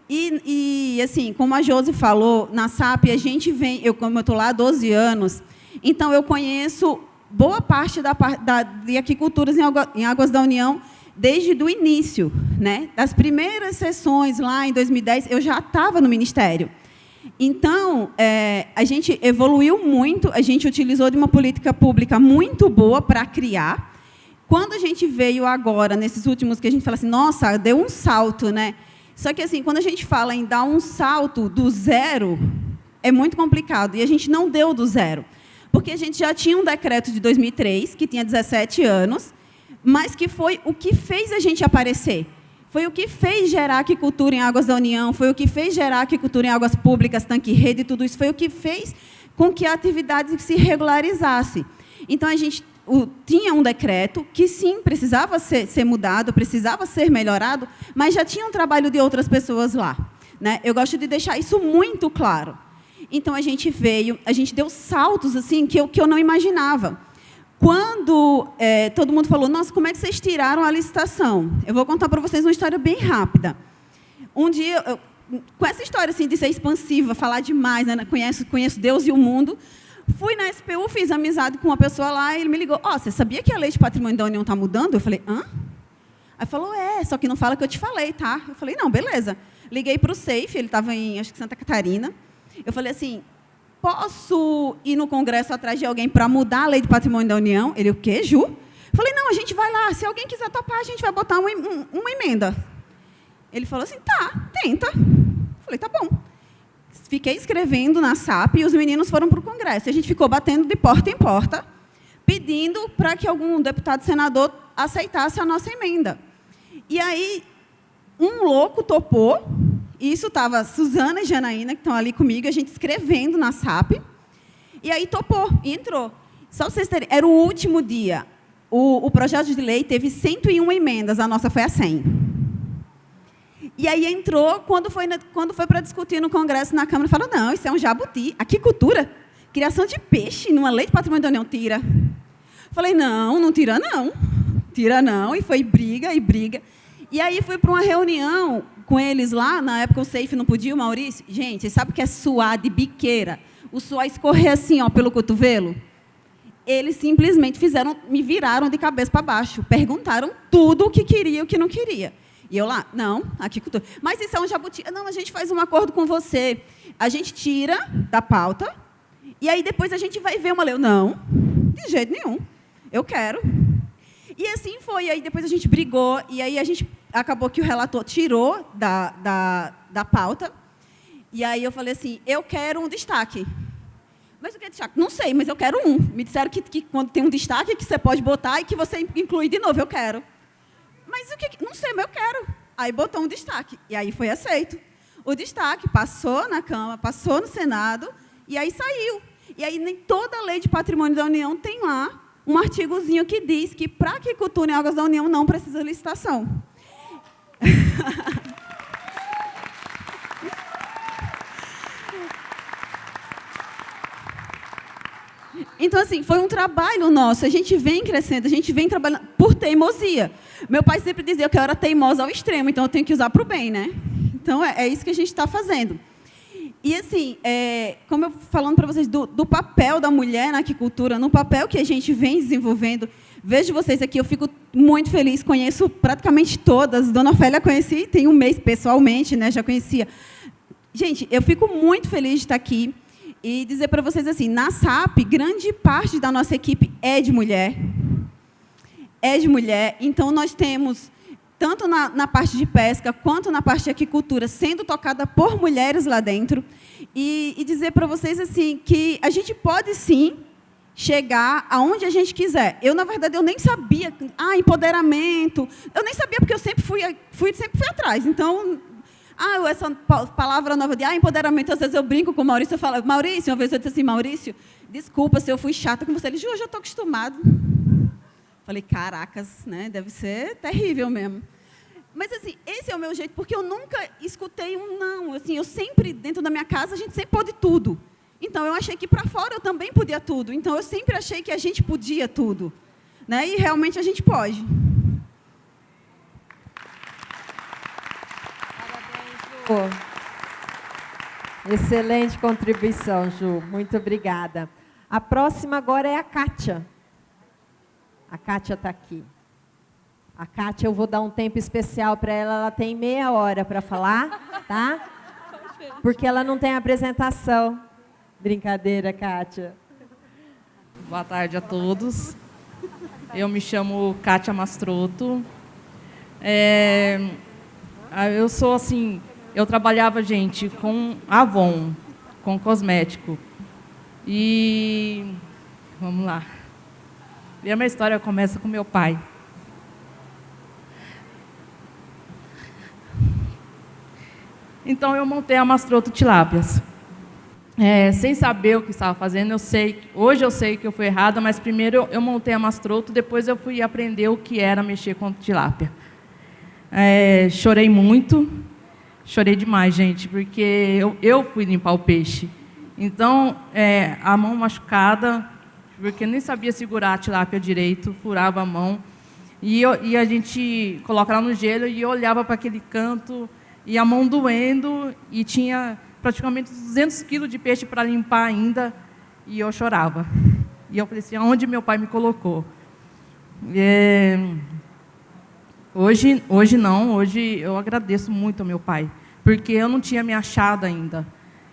E assim, como a Josi falou, na SAP a gente vem, como eu estou lá há 12 anos, então eu conheço boa parte de aquiculturas em Águas da União, desde o início, né? Das primeiras sessões lá em 2010, eu já estava no ministério. Então, a gente evoluiu muito, a gente utilizou de uma política pública muito boa para criar. Quando a gente veio agora, nesses últimos, que a gente fala assim, nossa, deu um salto, né? Só que, assim, quando a gente fala em dar um salto do zero, é muito complicado. E a gente não deu do zero. Porque a gente já tinha um decreto de 2003, que tinha 17 anos, mas que foi o que fez a gente aparecer. Foi o que fez gerar aquicultura em Águas da União, foi o que fez gerar aquicultura em águas públicas, tanque rede, tudo isso foi o que fez com que a atividade se regularizasse. Então, a gente tinha um decreto que, sim, precisava ser mudado, precisava ser melhorado, mas já tinha um trabalho de outras pessoas lá, né? Eu gosto de deixar isso muito claro. Então, a gente deu saltos assim, que eu não imaginava. Quando todo mundo falou, nossa, como é que vocês tiraram a licitação? Eu vou contar para vocês uma história bem rápida. Um dia, com essa história assim, de ser expansiva, falar demais, né? Conheço Deus e o mundo, fui na SPU, fiz amizade com uma pessoa lá, e ele me ligou, você sabia que a lei de patrimônio da União está mudando? Eu falei, hã? Aí falou, só que não fala que eu te falei, tá? Eu falei, não, beleza. Liguei para o SAFE, ele estava em, acho que Santa Catarina. Eu falei assim, posso ir no Congresso atrás de alguém para mudar a lei de patrimônio da União? Ele, o quê, Ju? Eu falei, não, a gente vai lá, se alguém quiser topar, a gente vai botar uma emenda. Ele falou assim, tá, tenta. Eu falei, tá bom. Fiquei escrevendo na SAP e os meninos foram para o Congresso. E a gente ficou batendo de porta em porta, pedindo para que algum deputado senador aceitasse a nossa emenda. E aí, um louco topou. Isso estava Suzana e Janaína, que estão ali comigo, a gente escrevendo na SAP. E aí topou, e entrou. Só para vocês terem, era o último dia. O projeto de lei teve 101 emendas, a nossa foi a 100. E aí entrou, quando foi para discutir no Congresso, na Câmara, falou, não, isso é um jabuti. Aquicultura, criação de peixe, numa lei de patrimônio da União, tira. Falei, não tira não. Tira não, e foi briga e briga. E aí fui para uma reunião com eles lá, na época o SAFE não podia, o Maurício. Gente, vocês sabem o que é suar de biqueira? O suor escorrer assim, pelo cotovelo? Eles simplesmente me viraram de cabeça para baixo. Perguntaram tudo o que queria e o que não queria. E eu lá, não, aquicultura. Mas isso é um jabuti. Não, a gente faz um acordo com você. A gente tira da pauta, e aí depois a gente vai ver uma lei. Eu, não, de jeito nenhum. Eu quero. E assim foi. Aí depois a gente brigou, e aí a gente acabou que o relator tirou da pauta. E aí eu falei assim, eu quero um destaque. Mas o que é destaque? Não sei, mas eu quero um. Me disseram que quando tem um destaque, que você pode botar e que você inclui de novo. Eu quero. Mas o que? Não sei, mas eu quero. Aí botou um destaque. E aí foi aceito. O destaque passou na Câmara, passou no Senado, e aí saiu. E aí nem toda a lei de patrimônio da União tem lá um artigozinho que diz que para a aquicultura em águas da União não precisa de licitação. Então, assim, foi um trabalho nosso. A gente vem crescendo, a gente vem trabalhando por teimosia. Meu pai sempre dizia que eu era teimosa ao extremo, então eu tenho que usar para o bem, né? Então, é isso que a gente está fazendo. E, assim, como eu falando para vocês do papel da mulher na aquicultura, no papel que a gente vem desenvolvendo, vejo vocês aqui, eu fico muito feliz, conheço praticamente todas. Dona Ofélia conheci tem um mês pessoalmente, né? Já conhecia. Gente, eu fico muito feliz de estar aqui e dizer para vocês assim, na SAP, grande parte da nossa equipe é de mulher. É de mulher. Então, nós temos, tanto na parte de pesca, quanto na parte de aquicultura, sendo tocada por mulheres lá dentro. E dizer para vocês assim, que a gente pode, sim, chegar aonde a gente quiser. Eu, na verdade, eu nem sabia. Empoderamento. Eu nem sabia, porque eu sempre fui atrás. Então, essa palavra nova de empoderamento, às vezes eu brinco com o Maurício, eu falo, Maurício, uma vez eu disse assim, Maurício, desculpa se eu fui chata com você. Ele disse, eu já estou acostumado. Falei, caracas, né? Deve ser terrível mesmo. Mas, assim, esse é o meu jeito, porque eu nunca escutei um não. Assim, eu sempre, dentro da minha casa, a gente sempre pôde tudo. Então, eu achei que para fora eu também podia tudo. Então, eu sempre achei que a gente podia tudo. Né? E, realmente, a gente pode. Parabéns, Ju. Excelente contribuição, Ju. Muito obrigada. A próxima agora é a Kátia. A Kátia está aqui. A Kátia, eu vou dar um tempo especial para ela. Ela tem meia hora para falar, tá? Porque ela não tem apresentação. Brincadeira, Kátia. Boa tarde a todos. Eu me chamo Kátia Mastroto. Eu sou assim, eu trabalhava, gente, com Avon, com cosmético. E vamos lá. E a minha história começa com meu pai. Então eu montei a Mastroto Tilápias. Sem saber o que estava fazendo, hoje eu sei que eu fui errada, mas primeiro eu montei a Mastroto, depois eu fui aprender o que era mexer com tilápia. Chorei muito, chorei demais, gente, porque eu fui limpar o peixe. Então, a mão machucada, porque nem sabia segurar a tilápia direito, furava a mão. E a gente coloca ela no gelo e eu olhava para aquele canto, e a mão doendo, e tinha praticamente 200 quilos de peixe para limpar ainda, e eu chorava. E eu falei assim, aonde meu pai me colocou? Hoje não, hoje eu agradeço muito ao meu pai, porque eu não tinha me achado ainda.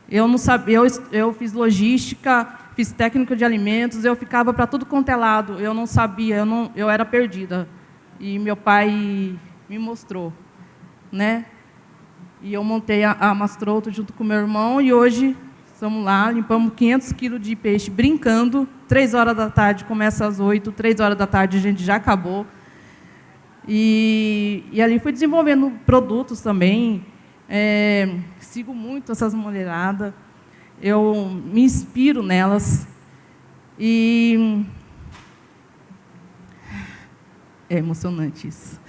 Eu não sabia, eu fiz logística, fiz técnica de alimentos, eu ficava para tudo quanto é lado, eu não sabia, eu era perdida. E meu pai me mostrou, né? E eu montei a Mastroto junto com meu irmão, e hoje estamos lá, limpamos 500 quilos de peixe, brincando. 3 horas da tarde, começa às 8, 3 horas da tarde a gente já acabou. E ali fui desenvolvendo produtos também. Sigo muito essas mulheradas, eu me inspiro nelas. E é emocionante isso.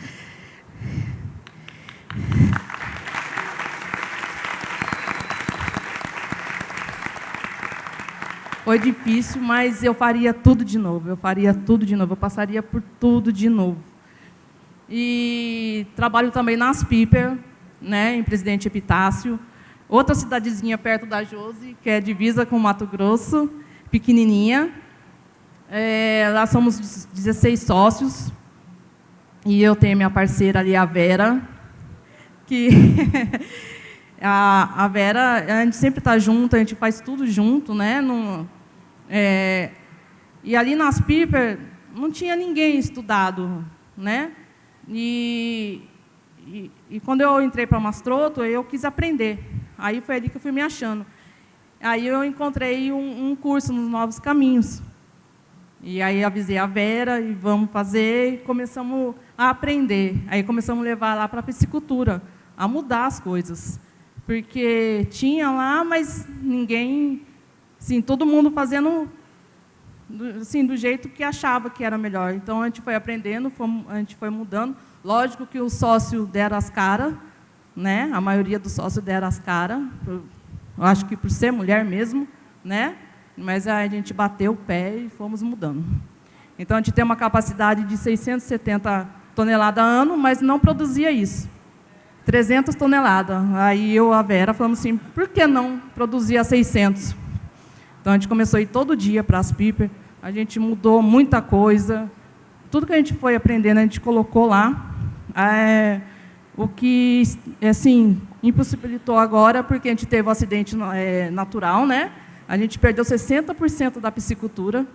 Foi difícil, mas eu faria tudo de novo. Eu passaria por tudo de novo. E trabalho também na Aspiper, né, em Presidente Epitácio. Outra cidadezinha perto da Josi, que é divisa com Mato Grosso, pequenininha. Lá somos 16 sócios. E eu tenho minha parceira ali, a Vera, que... A Vera, a gente sempre está junto, a gente faz tudo junto, né? E ali nas Piper não tinha ninguém estudado, né? E quando eu entrei para a Mastroto, eu quis aprender. Aí foi ali que eu fui me achando. Aí eu encontrei um curso nos Novos Caminhos. E aí avisei a Vera, e vamos fazer, e começamos a aprender. Aí começamos a levar lá para a piscicultura, a mudar as coisas. Porque tinha lá, mas ninguém, assim, todo mundo fazendo assim, do jeito que achava que era melhor. Então, a gente foi aprendendo, a gente foi mudando. Lógico que o sócio deram as caras, né? A maioria dos sócios deram as caras, eu acho que por ser mulher mesmo, né? Mas a gente bateu o pé e fomos mudando. Então, a gente tem uma capacidade de 670 toneladas a ano, mas não produzia isso. 300 toneladas. Aí eu e a Vera falamos assim, por que não produzir a 600? Então, a gente começou a ir todo dia para as Piper, a gente mudou muita coisa, tudo que a gente foi aprendendo, a gente colocou lá. O que, assim, impossibilitou agora, porque a gente teve um acidente natural, né? A gente perdeu 60% da piscicultura,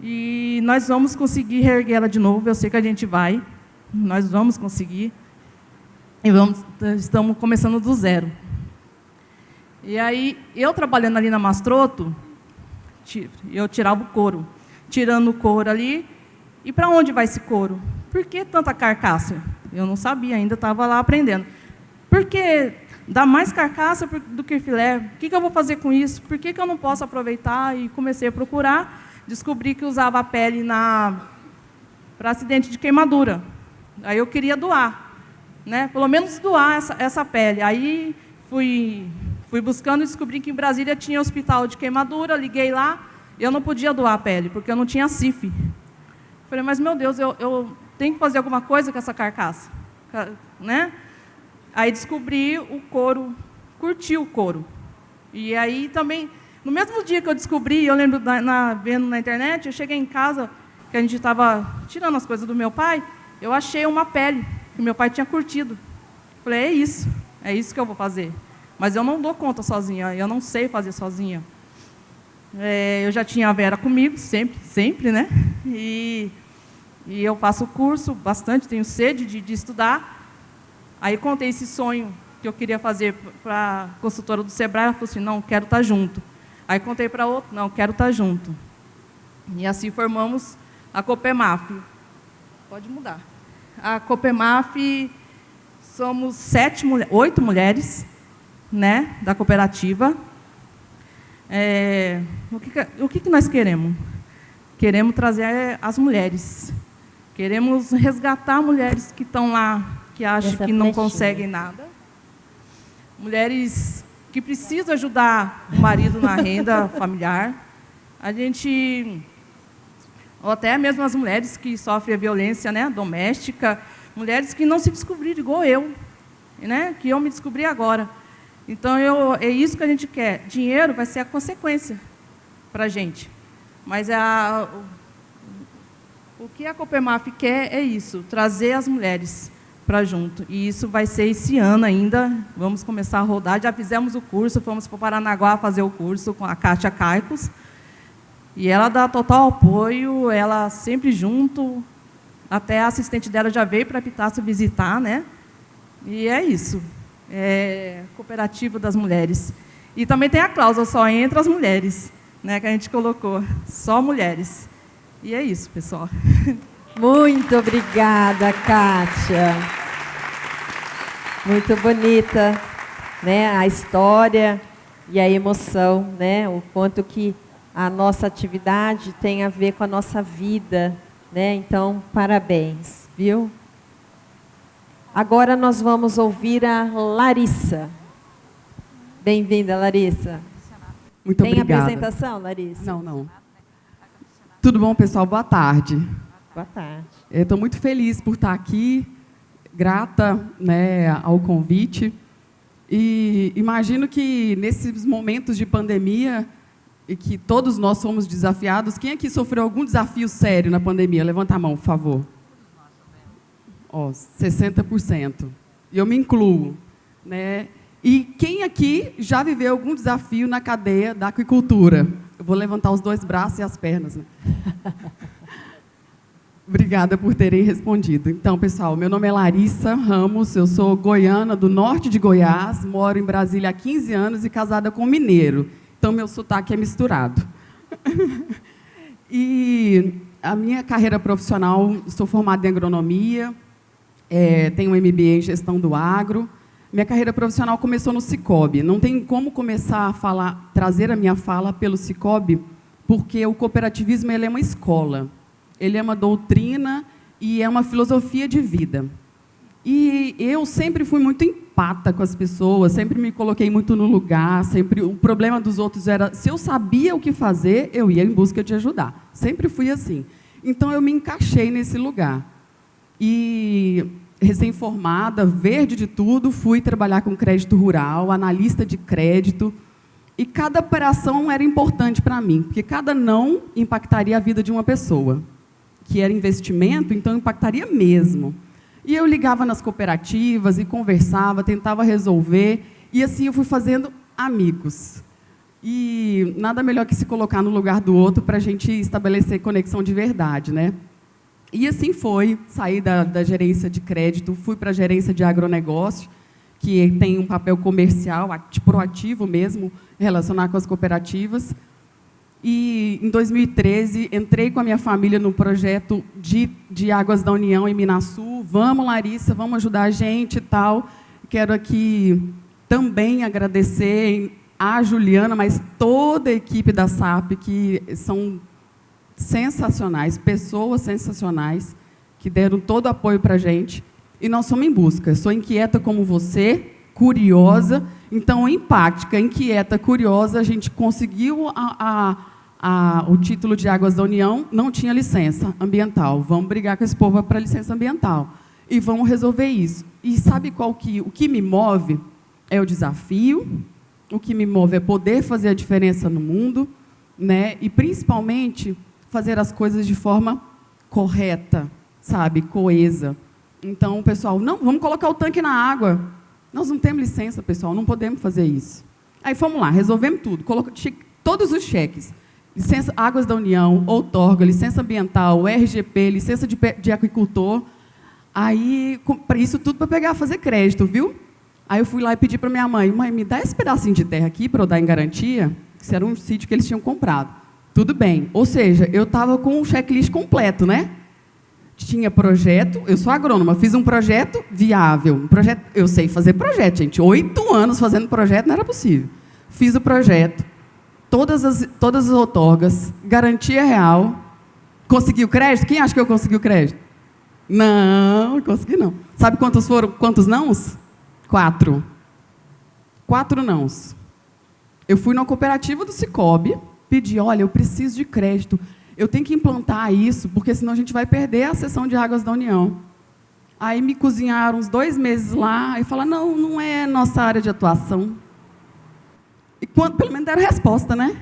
e nós vamos conseguir reerguer ela de novo, eu sei que a gente vai, nós vamos conseguir. E estamos começando do zero. E aí, eu trabalhando ali na Mastroto, eu tirava o couro. Tirando o couro ali, e para onde vai esse couro? Por que tanta carcaça? Eu não sabia, ainda estava lá aprendendo. Por que dá mais carcaça do que filé? O que eu vou fazer com isso? Por que eu não posso aproveitar? E comecei a procurar, descobri que usava a pele para acidente de queimadura. Aí eu queria doar. Né? Pelo menos doar essa pele. Aí fui buscando e descobri que em Brasília tinha hospital de queimadura, liguei lá, eu não podia doar a pele, porque eu não tinha CIF. Falei, mas meu Deus, eu tenho que fazer alguma coisa com essa carcaça. Né? Aí descobri o couro, curti o couro. E aí também, no mesmo dia que eu descobri, eu lembro vendo na internet, eu cheguei em casa, que a gente estava tirando as coisas do meu pai, eu achei uma pele que meu pai tinha curtido. Falei, é isso que eu vou fazer. Mas eu não dou conta sozinha, eu não sei fazer sozinha. Eu já tinha a Vera comigo, sempre, né? E eu faço curso bastante, tenho sede de estudar. Aí contei esse sonho que eu queria fazer para a consultora do Sebrae, ela falou assim, não, quero estar junto. Aí contei para outra, não, quero estar junto. E assim formamos a Copemaf. Pode mudar. A Copemaf, somos 8 mulheres, né, da cooperativa. O que nós queremos? Queremos trazer as mulheres. Queremos resgatar mulheres que estão lá, que acham que não conseguem nada. Mulheres que precisam ajudar o marido na renda familiar. Ou até mesmo as mulheres que sofrem a violência, né, doméstica, mulheres que não se descobriram, igual eu, né, que eu me descobri agora. Então, é isso que a gente quer. Dinheiro vai ser a consequência para a gente. Mas o que a Copemaf quer é isso, trazer as mulheres para junto. E isso vai ser esse ano ainda. Vamos começar a rodar. Já fizemos o curso, fomos para o Paranaguá fazer o curso com a Kátia Caicos. E ela dá total apoio, ela sempre junto. Até a assistente dela já veio para Epitácio visitar, né? E é isso. Cooperativa das mulheres. E também tem a cláusula, só entre as mulheres, né, que a gente colocou. Só mulheres. E é isso, pessoal. Muito obrigada, Kátia. Muito bonita, né, a história e a emoção, né, o quanto que a nossa atividade tem a ver com a nossa vida, né? Então, parabéns, viu? Agora nós vamos ouvir a Larissa. Bem-vinda, Larissa. Muito obrigada. Tem apresentação, Larissa? Não. Tudo bom, pessoal? Boa tarde. Boa tarde. Eu estou muito feliz por estar aqui, grata, né, ao convite. E imagino que nesses momentos de pandemia, e que todos nós somos desafiados, quem aqui sofreu algum desafio sério na pandemia? Levanta a mão, por favor. 60%. E eu me incluo, né? E quem aqui já viveu algum desafio na cadeia da aquicultura? Eu vou levantar os 2 braços e as pernas, né? Obrigada por terem respondido. Então, pessoal, meu nome é Larissa Ramos, eu sou goiana do norte de Goiás, moro em Brasília há 15 anos e casada com um mineiro. Então, meu sotaque é misturado. E a minha carreira profissional, sou formada em agronomia, tenho um MBA em gestão do agro. Minha carreira profissional começou no Sicob. Não tem como começar a trazer a minha fala pelo Sicob, porque o cooperativismo ele é uma escola, ele é uma doutrina e é uma filosofia de vida. E eu sempre fui muito empata com as pessoas, sempre me coloquei muito no lugar, sempre o problema dos outros era, se eu sabia o que fazer, eu ia em busca de ajudar. Sempre fui assim. Então, eu me encaixei nesse lugar. E, recém-formada, verde de tudo, fui trabalhar com crédito rural, analista de crédito, e cada operação era importante para mim, porque cada não impactaria a vida de uma pessoa, que era investimento, então impactaria mesmo. E eu ligava nas cooperativas e conversava, tentava resolver, e assim eu fui fazendo amigos. E nada melhor que se colocar no lugar do outro para a gente estabelecer conexão de verdade, né? E assim foi, saí da gerência de crédito, fui para a gerência de agronegócio, que tem um papel comercial, proativo mesmo, relacionar com as cooperativas. E, em 2013, entrei com a minha família no projeto de Águas da União em Minasul. Vamos, Larissa, vamos ajudar a gente e tal. Quero aqui também agradecer a Juliana, mas toda a equipe da SAP, que são sensacionais, pessoas sensacionais, que deram todo o apoio para a gente. E nós somos em busca. Sou inquieta como você, curiosa. Então, empática, inquieta, curiosa, a gente conseguiu o título de Águas da União, não tinha licença ambiental. Vamos brigar com esse povo para licença ambiental. E vamos resolver isso. E sabe o que me move? É o desafio, o que me move é poder fazer a diferença no mundo, né? E, principalmente, fazer as coisas de forma correta, sabe? Coesa. Então, pessoal, não, vamos colocar o tanque na água. Nós não temos licença, pessoal, não podemos fazer isso. Aí fomos lá, resolvemos tudo, todos os cheques. Licença Águas da União, outorga, licença ambiental, RGP, licença de aquicultor. Aí, isso tudo para pegar, fazer crédito, viu? Aí eu fui lá e pedi para minha mãe, me dá esse pedacinho de terra aqui para eu dar em garantia. Isso era um sítio que eles tinham comprado. Tudo bem. Ou seja, eu estava com um checklist completo, né? Tinha projeto, eu sou agrônoma, fiz um projeto viável. Eu sei fazer projeto, gente. 8 anos fazendo projeto não era possível. Fiz o projeto, todas as outorgas, garantia real. Consegui o crédito? Quem acha que eu consegui o crédito? Não consegui não. Sabe quantos nãos? 4. 4 nãos. Eu fui na cooperativa do Cicobi, pedi, olha, eu preciso de crédito. Eu tenho que implantar isso, porque senão a gente vai perder a seção de Águas da União. Aí me cozinharam uns 2 meses lá, e falaram, não é nossa área de atuação. E pelo menos deram resposta, né?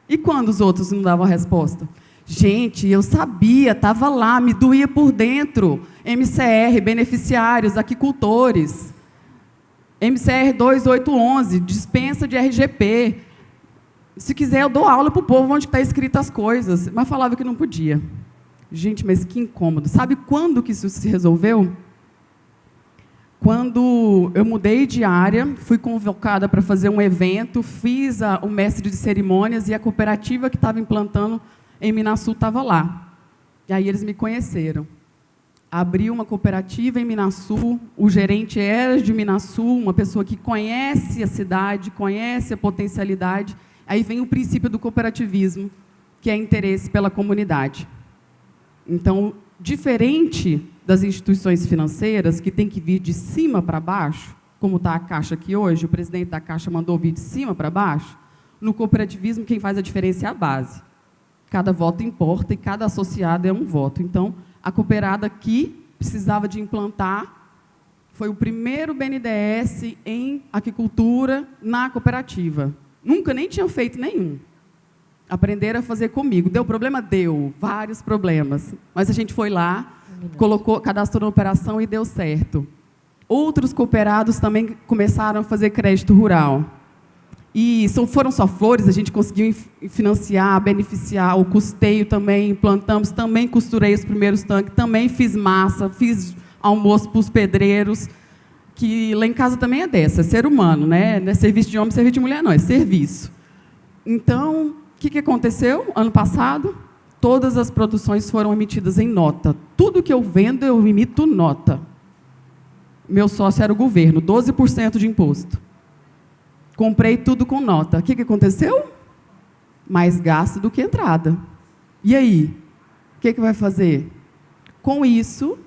E quando os outros não davam resposta? Gente, eu sabia, estava lá, me doía por dentro. MCR, beneficiários, aquicultores. MCR 2811, dispensa de RGP. Se quiser, eu dou aula para o povo onde está escrito as coisas. Mas falava que não podia. Gente, mas que incômodo. Sabe quando que isso se resolveu? Quando eu mudei de área, fui convocada para fazer um evento, fiz o mestre de cerimônias e a cooperativa que estava implantando em Minasul estava lá. E aí eles me conheceram. Abri uma cooperativa em Minasul, o gerente era de Minasul, uma pessoa que conhece a cidade, conhece a potencialidade. Aí vem o princípio do cooperativismo, que é interesse pela comunidade. Então, diferente das instituições financeiras, que tem que vir de cima para baixo, como está a Caixa aqui hoje, o presidente da Caixa mandou vir de cima para baixo, no cooperativismo quem faz a diferença é a base. Cada voto importa e cada associado é um voto. Então, a cooperada aqui precisava de implantar, foi o primeiro BNDES em aquicultura na cooperativa. Nunca nem tinham feito nenhum. Aprenderam a fazer comigo. Deu problema? Deu. Vários problemas. Mas a gente foi lá, cadastrou na operação e deu certo. Outros cooperados também começaram a fazer crédito rural. E foram só flores, a gente conseguiu financiar, beneficiar, o custeio também, implantamos, também costurei os primeiros tanques, também fiz massa, fiz almoço para os pedreiros, que lá em casa também é dessa, é ser humano, né? Não é serviço de homem, serviço de mulher, não, é serviço. Então, o que aconteceu? Ano passado, todas as produções foram emitidas em nota. Tudo que eu vendo, eu emito nota. Meu sócio era o governo, 12% de imposto. Comprei tudo com nota. O que aconteceu? Mais gasto do que entrada. E aí? O que vai fazer? Com isso,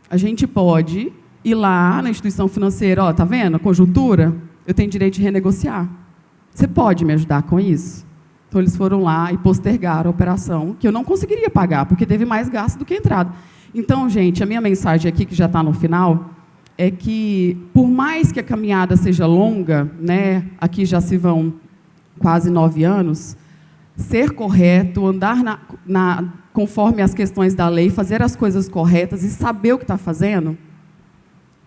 a gente pode ir lá na instituição financeira, ó, tá vendo a conjuntura? Eu tenho direito de renegociar. Você pode me ajudar com isso? Então, eles foram lá e postergaram a operação, que eu não conseguiria pagar, porque teve mais gasto do que entrada. Então, gente, a minha mensagem aqui, que já está no final, é que, por mais que a caminhada seja longa, né, aqui já se vão quase 9 anos, ser correto, andar conforme as questões da lei, fazer as coisas corretas e saber o que está fazendo,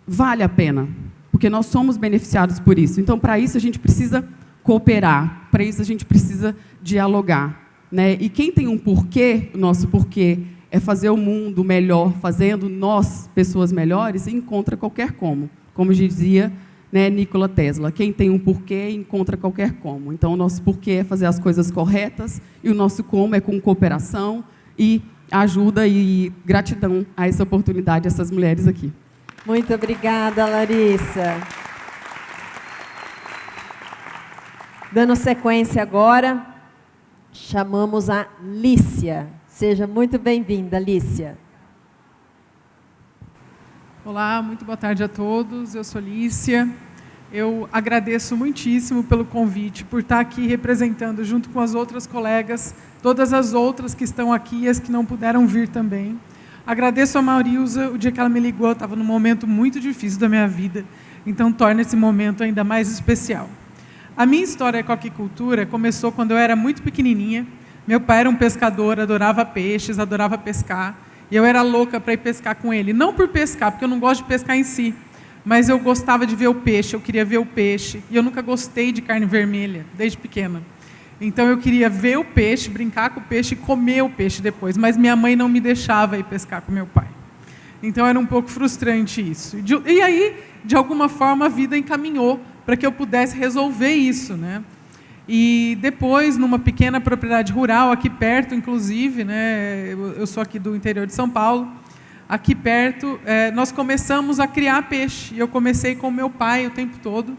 vale a pena, porque nós somos beneficiados por isso. Então, para isso, a gente precisa cooperar, para isso, a gente precisa dialogar, né? E quem tem um porquê, o nosso porquê, é fazer o mundo melhor, fazendo nós, pessoas melhores, encontra qualquer como. Como dizia, né, Nikola Tesla, quem tem um porquê, encontra qualquer como. Então, o nosso porquê é fazer as coisas corretas, e o nosso como é com cooperação e ajuda e gratidão a essa oportunidade, a essas mulheres aqui. Muito obrigada, Larissa. Dando sequência agora, chamamos a Lícia. Seja muito bem-vinda, Lícia. Olá, muito boa tarde a todos. Eu sou Lícia. Eu agradeço muitíssimo pelo convite, por estar aqui representando, junto com as outras colegas, todas as outras que estão aqui e as que não puderam vir também. Agradeço a Maurilza, o dia que ela me ligou, eu estava num momento muito difícil da minha vida, então torna esse momento ainda mais especial. A minha história com a aquicultura começou quando eu era muito pequenininha. Meu pai era um pescador, adorava peixes, adorava pescar, e eu era louca para ir pescar com ele. Não por pescar, porque eu não gosto de pescar em si, mas eu gostava de ver o peixe, eu queria ver o peixe, e eu nunca gostei de carne vermelha, desde pequena. Então eu queria ver o peixe, brincar com o peixe e comer o peixe depois, mas minha mãe não me deixava ir pescar com meu pai. Então era um pouco frustrante isso. E aí, de alguma forma, a vida encaminhou para que eu pudesse resolver isso, né? E depois, numa pequena propriedade rural, aqui perto, inclusive, né? Eu sou aqui do interior de São Paulo, aqui perto, nós começamos a criar peixe. E eu comecei com meu pai o tempo todo.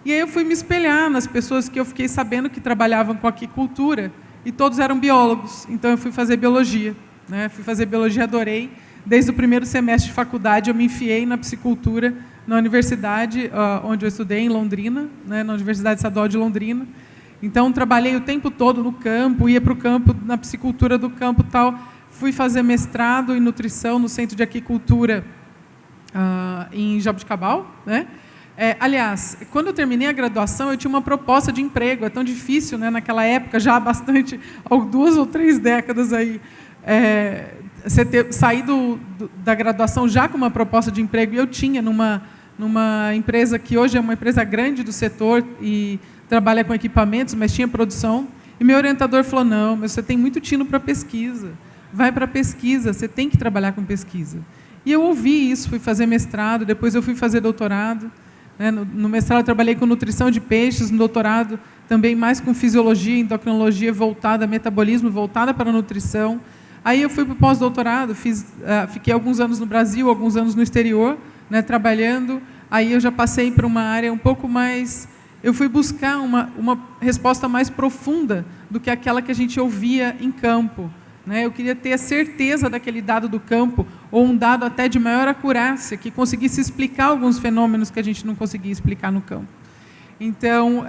E aí eu fui me espelhar nas pessoas que eu fiquei sabendo que trabalhavam com aquicultura, e todos eram biólogos. Então eu fui fazer biologia, né? Fui fazer biologia, adorei. Desde o primeiro semestre de faculdade, eu me enfiei na piscicultura na universidade onde eu estudei, em Londrina, né? Na Universidade Estadual de Londrina. Então, trabalhei o tempo todo no campo, ia para o campo, na piscicultura do campo e tal. Fui fazer mestrado em nutrição no Centro de Aquicultura em Jaboticabal, né? Aliás, quando eu terminei a graduação, eu tinha uma proposta de emprego. É tão difícil, né? Naquela época, já há bastante, há 2 ou 3 décadas aí, você ter saído da graduação já com uma proposta de emprego. E eu tinha numa empresa que hoje é uma empresa grande do setor e trabalha com equipamentos, mas tinha produção. E meu orientador falou, não, mas você tem muito tino para pesquisa. Vai para pesquisa, você tem que trabalhar com pesquisa. E eu ouvi isso, fui fazer mestrado, depois eu fui fazer doutorado. Né? No mestrado eu trabalhei com nutrição de peixes, no doutorado também mais com fisiologia, endocrinologia voltada, metabolismo voltada para a nutrição. Aí eu fui para o pós-doutorado, fiquei alguns anos no Brasil, alguns anos no exterior, né, trabalhando. Aí eu já passei para uma área um pouco mais... Eu fui buscar uma resposta mais profunda do que aquela que a gente ouvia em campo. Né? Eu queria ter a certeza daquele dado do campo, ou um dado até de maior acurácia, que conseguisse explicar alguns fenômenos que a gente não conseguia explicar no campo. Então,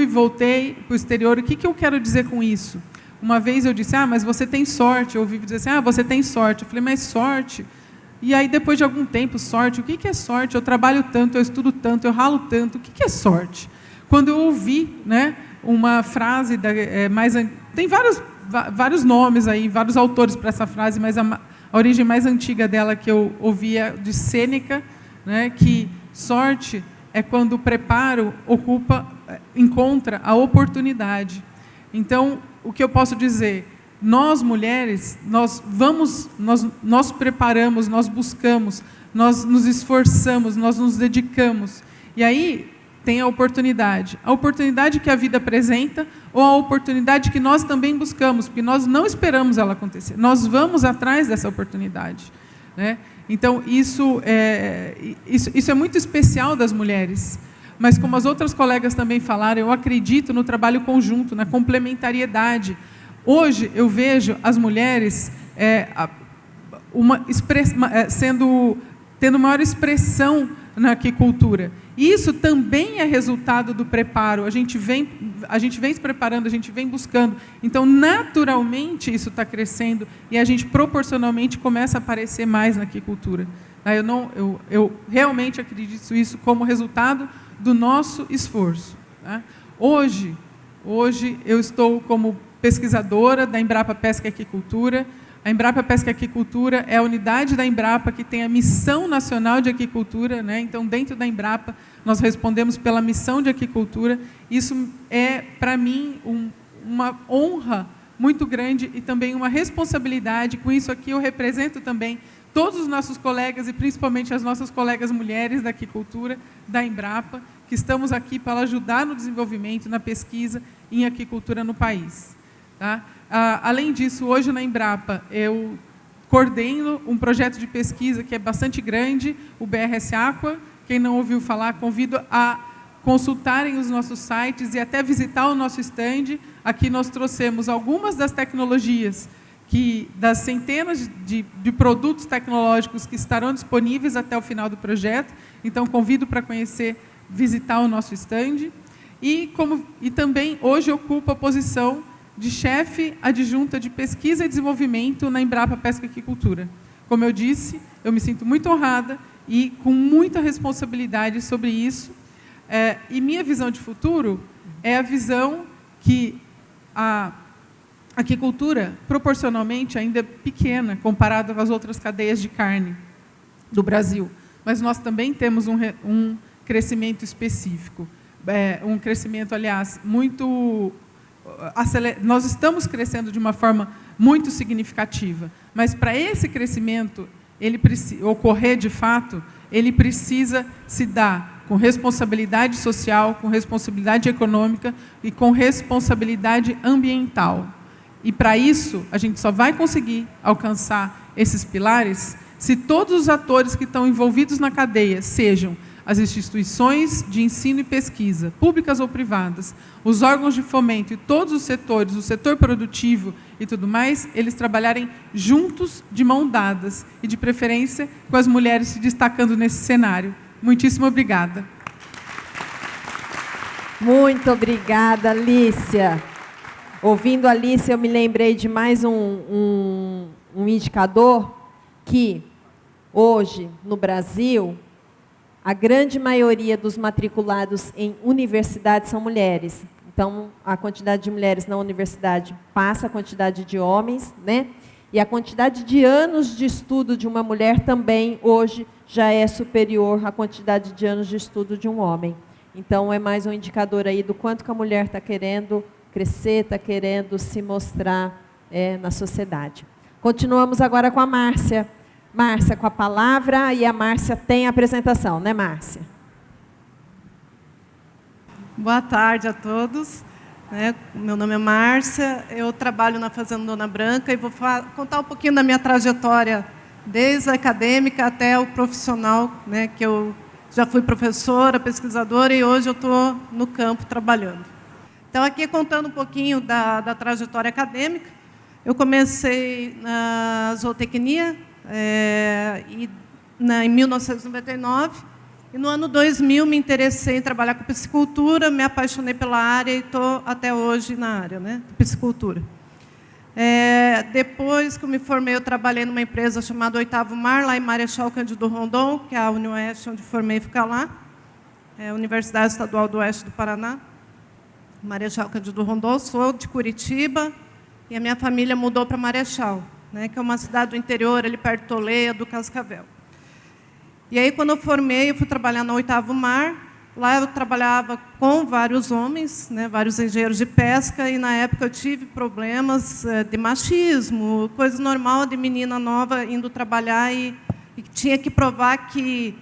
voltei para o exterior. O que eu quero dizer com isso? Uma vez eu disse, mas você tem sorte. Eu ouvi dizer assim, você tem sorte. Eu falei, mas sorte? E aí, depois de algum tempo, sorte, o que é sorte? Eu trabalho tanto, eu estudo tanto, eu ralo tanto, o que é sorte? Quando eu ouvi, né, uma frase, tem vários nomes aí, vários autores para essa frase, mas a origem mais antiga dela que eu ouvia de Sêneca, né, que sorte é quando o preparo encontra a oportunidade. Então, o que eu posso dizer? Nós, mulheres, nós preparamos, nós buscamos, nós nos esforçamos, nós nos dedicamos. E aí tem a oportunidade que a vida apresenta, ou a oportunidade que nós também buscamos, porque nós não esperamos ela acontecer, nós vamos atrás dessa oportunidade. Né? Então, isso é muito especial das mulheres. Mas, como as outras colegas também falaram, eu acredito no trabalho conjunto, na complementariedade. Hoje, eu vejo as mulheres tendo maior expressão na aquicultura. E isso também é resultado do preparo. A gente vem se preparando, a gente vem buscando. Então, naturalmente, isso está crescendo e a gente, proporcionalmente, começa a aparecer mais na aquicultura. Eu realmente acredito isso como resultado do nosso esforço. Tá? Hoje eu estou como pesquisadora da Embrapa Pesca e Aquicultura. A Embrapa Pesca e Aquicultura é a unidade da Embrapa que tem a missão nacional de aquicultura. Né? Então, dentro da Embrapa, nós respondemos pela missão de aquicultura. Isso é, para mim, uma honra muito grande e também uma responsabilidade. Com isso aqui, eu represento também todos os nossos colegas, e principalmente as nossas colegas mulheres da aquicultura, da Embrapa, que estamos aqui para ajudar no desenvolvimento, na pesquisa em aquicultura no país. Tá? Além disso, hoje na Embrapa, eu coordeno um projeto de pesquisa que é bastante grande, o BRS Aqua. Quem não ouviu falar, convido a consultarem os nossos sites e até visitar o nosso stand. Aqui nós trouxemos algumas das tecnologias, das centenas de produtos tecnológicos que estarão disponíveis até o final do projeto. Então, convido para conhecer, visitar o nosso stand. E também, hoje, ocupo a posição de chefe adjunta de pesquisa e desenvolvimento na Embrapa Pesca e Aquicultura. Como eu disse, eu me sinto muito honrada e com muita responsabilidade sobre isso. E minha visão de futuro é a visão que a aquicultura, proporcionalmente, ainda é pequena, comparada com as outras cadeias de carne do Brasil. mas nós também temos um crescimento específico. Um crescimento, aliás, muito... Nós estamos crescendo de uma forma muito significativa, mas para esse crescimento ele ocorrer de fato, ele precisa se dar com responsabilidade social, com responsabilidade econômica e com responsabilidade ambiental. E para isso, a gente só vai conseguir alcançar esses pilares se todos os atores que estão envolvidos na cadeia, sejam as instituições de ensino e pesquisa, públicas ou privadas, os órgãos de fomento e todos os setores, o setor produtivo e tudo mais, eles trabalharem juntos, de mão dadas, e de preferência com as mulheres se destacando nesse cenário. Muitíssimo obrigada. Muito obrigada, Alicia. Ouvindo a Alicia, eu me lembrei de mais um indicador que, hoje, no Brasil, a grande maioria dos matriculados em universidades são mulheres. Então, a quantidade de mulheres na universidade passa a quantidade de homens, né? E a quantidade de anos de estudo de uma mulher também, hoje, já é superior à quantidade de anos de estudo de um homem. Então, é mais um indicador aí do quanto que a mulher está querendo crescer, está querendo se mostrar na sociedade. Continuamos agora com a Márcia. Márcia com a palavra, e a Márcia tem a apresentação, né, Márcia? Boa tarde a todos. Meu nome é Márcia, eu trabalho na Fazenda Dona Branca e vou contar um pouquinho da minha trajetória, desde a acadêmica até o profissional, que eu já fui professora, pesquisadora e hoje eu estou no campo trabalhando. Então, aqui contando um pouquinho da trajetória acadêmica, eu comecei na zootecnia, em 1999, e no ano 2000 me interessei em trabalhar com piscicultura, me apaixonei pela área e estou até hoje na área, de piscicultura. Depois que eu me formei, eu trabalhei numa empresa chamada Oitavo Mar, lá em Marechal Cândido Rondon, que é a Unioeste, onde formei, fica lá, Universidade Estadual do Oeste do Paraná, Marechal Cândido Rondon. Sou de Curitiba e a minha família mudou para Marechal, que é uma cidade do interior, ali perto de Toledo, Cascavel. E aí, quando eu formei, eu fui trabalhar na Oitavo Mar. Lá eu trabalhava com vários homens, vários engenheiros de pesca, e na época eu tive problemas de machismo, coisa normal de menina nova indo trabalhar e tinha que provar que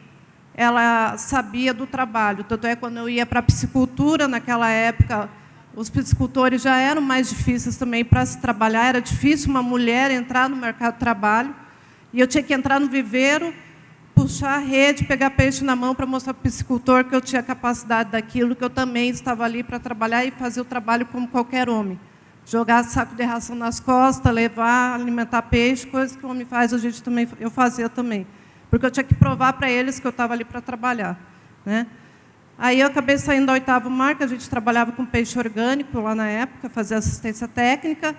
ela sabia do trabalho. Tanto é, quando eu ia para a piscicultura, naquela época, os piscicultores já eram mais difíceis também para se trabalhar, era difícil uma mulher entrar no mercado de trabalho, e eu tinha que entrar no viveiro, puxar a rede, pegar peixe na mão para mostrar para o piscicultor que eu tinha capacidade daquilo, que eu também estava ali para trabalhar e fazer o trabalho como qualquer homem. Jogar saco de ração nas costas, levar, alimentar peixe, coisas que o homem faz, eu fazia também. Porque eu tinha que provar para eles que eu estava ali para trabalhar. Aí eu acabei saindo da Oitavo Mar, que a gente trabalhava com peixe orgânico lá na época, fazia assistência técnica.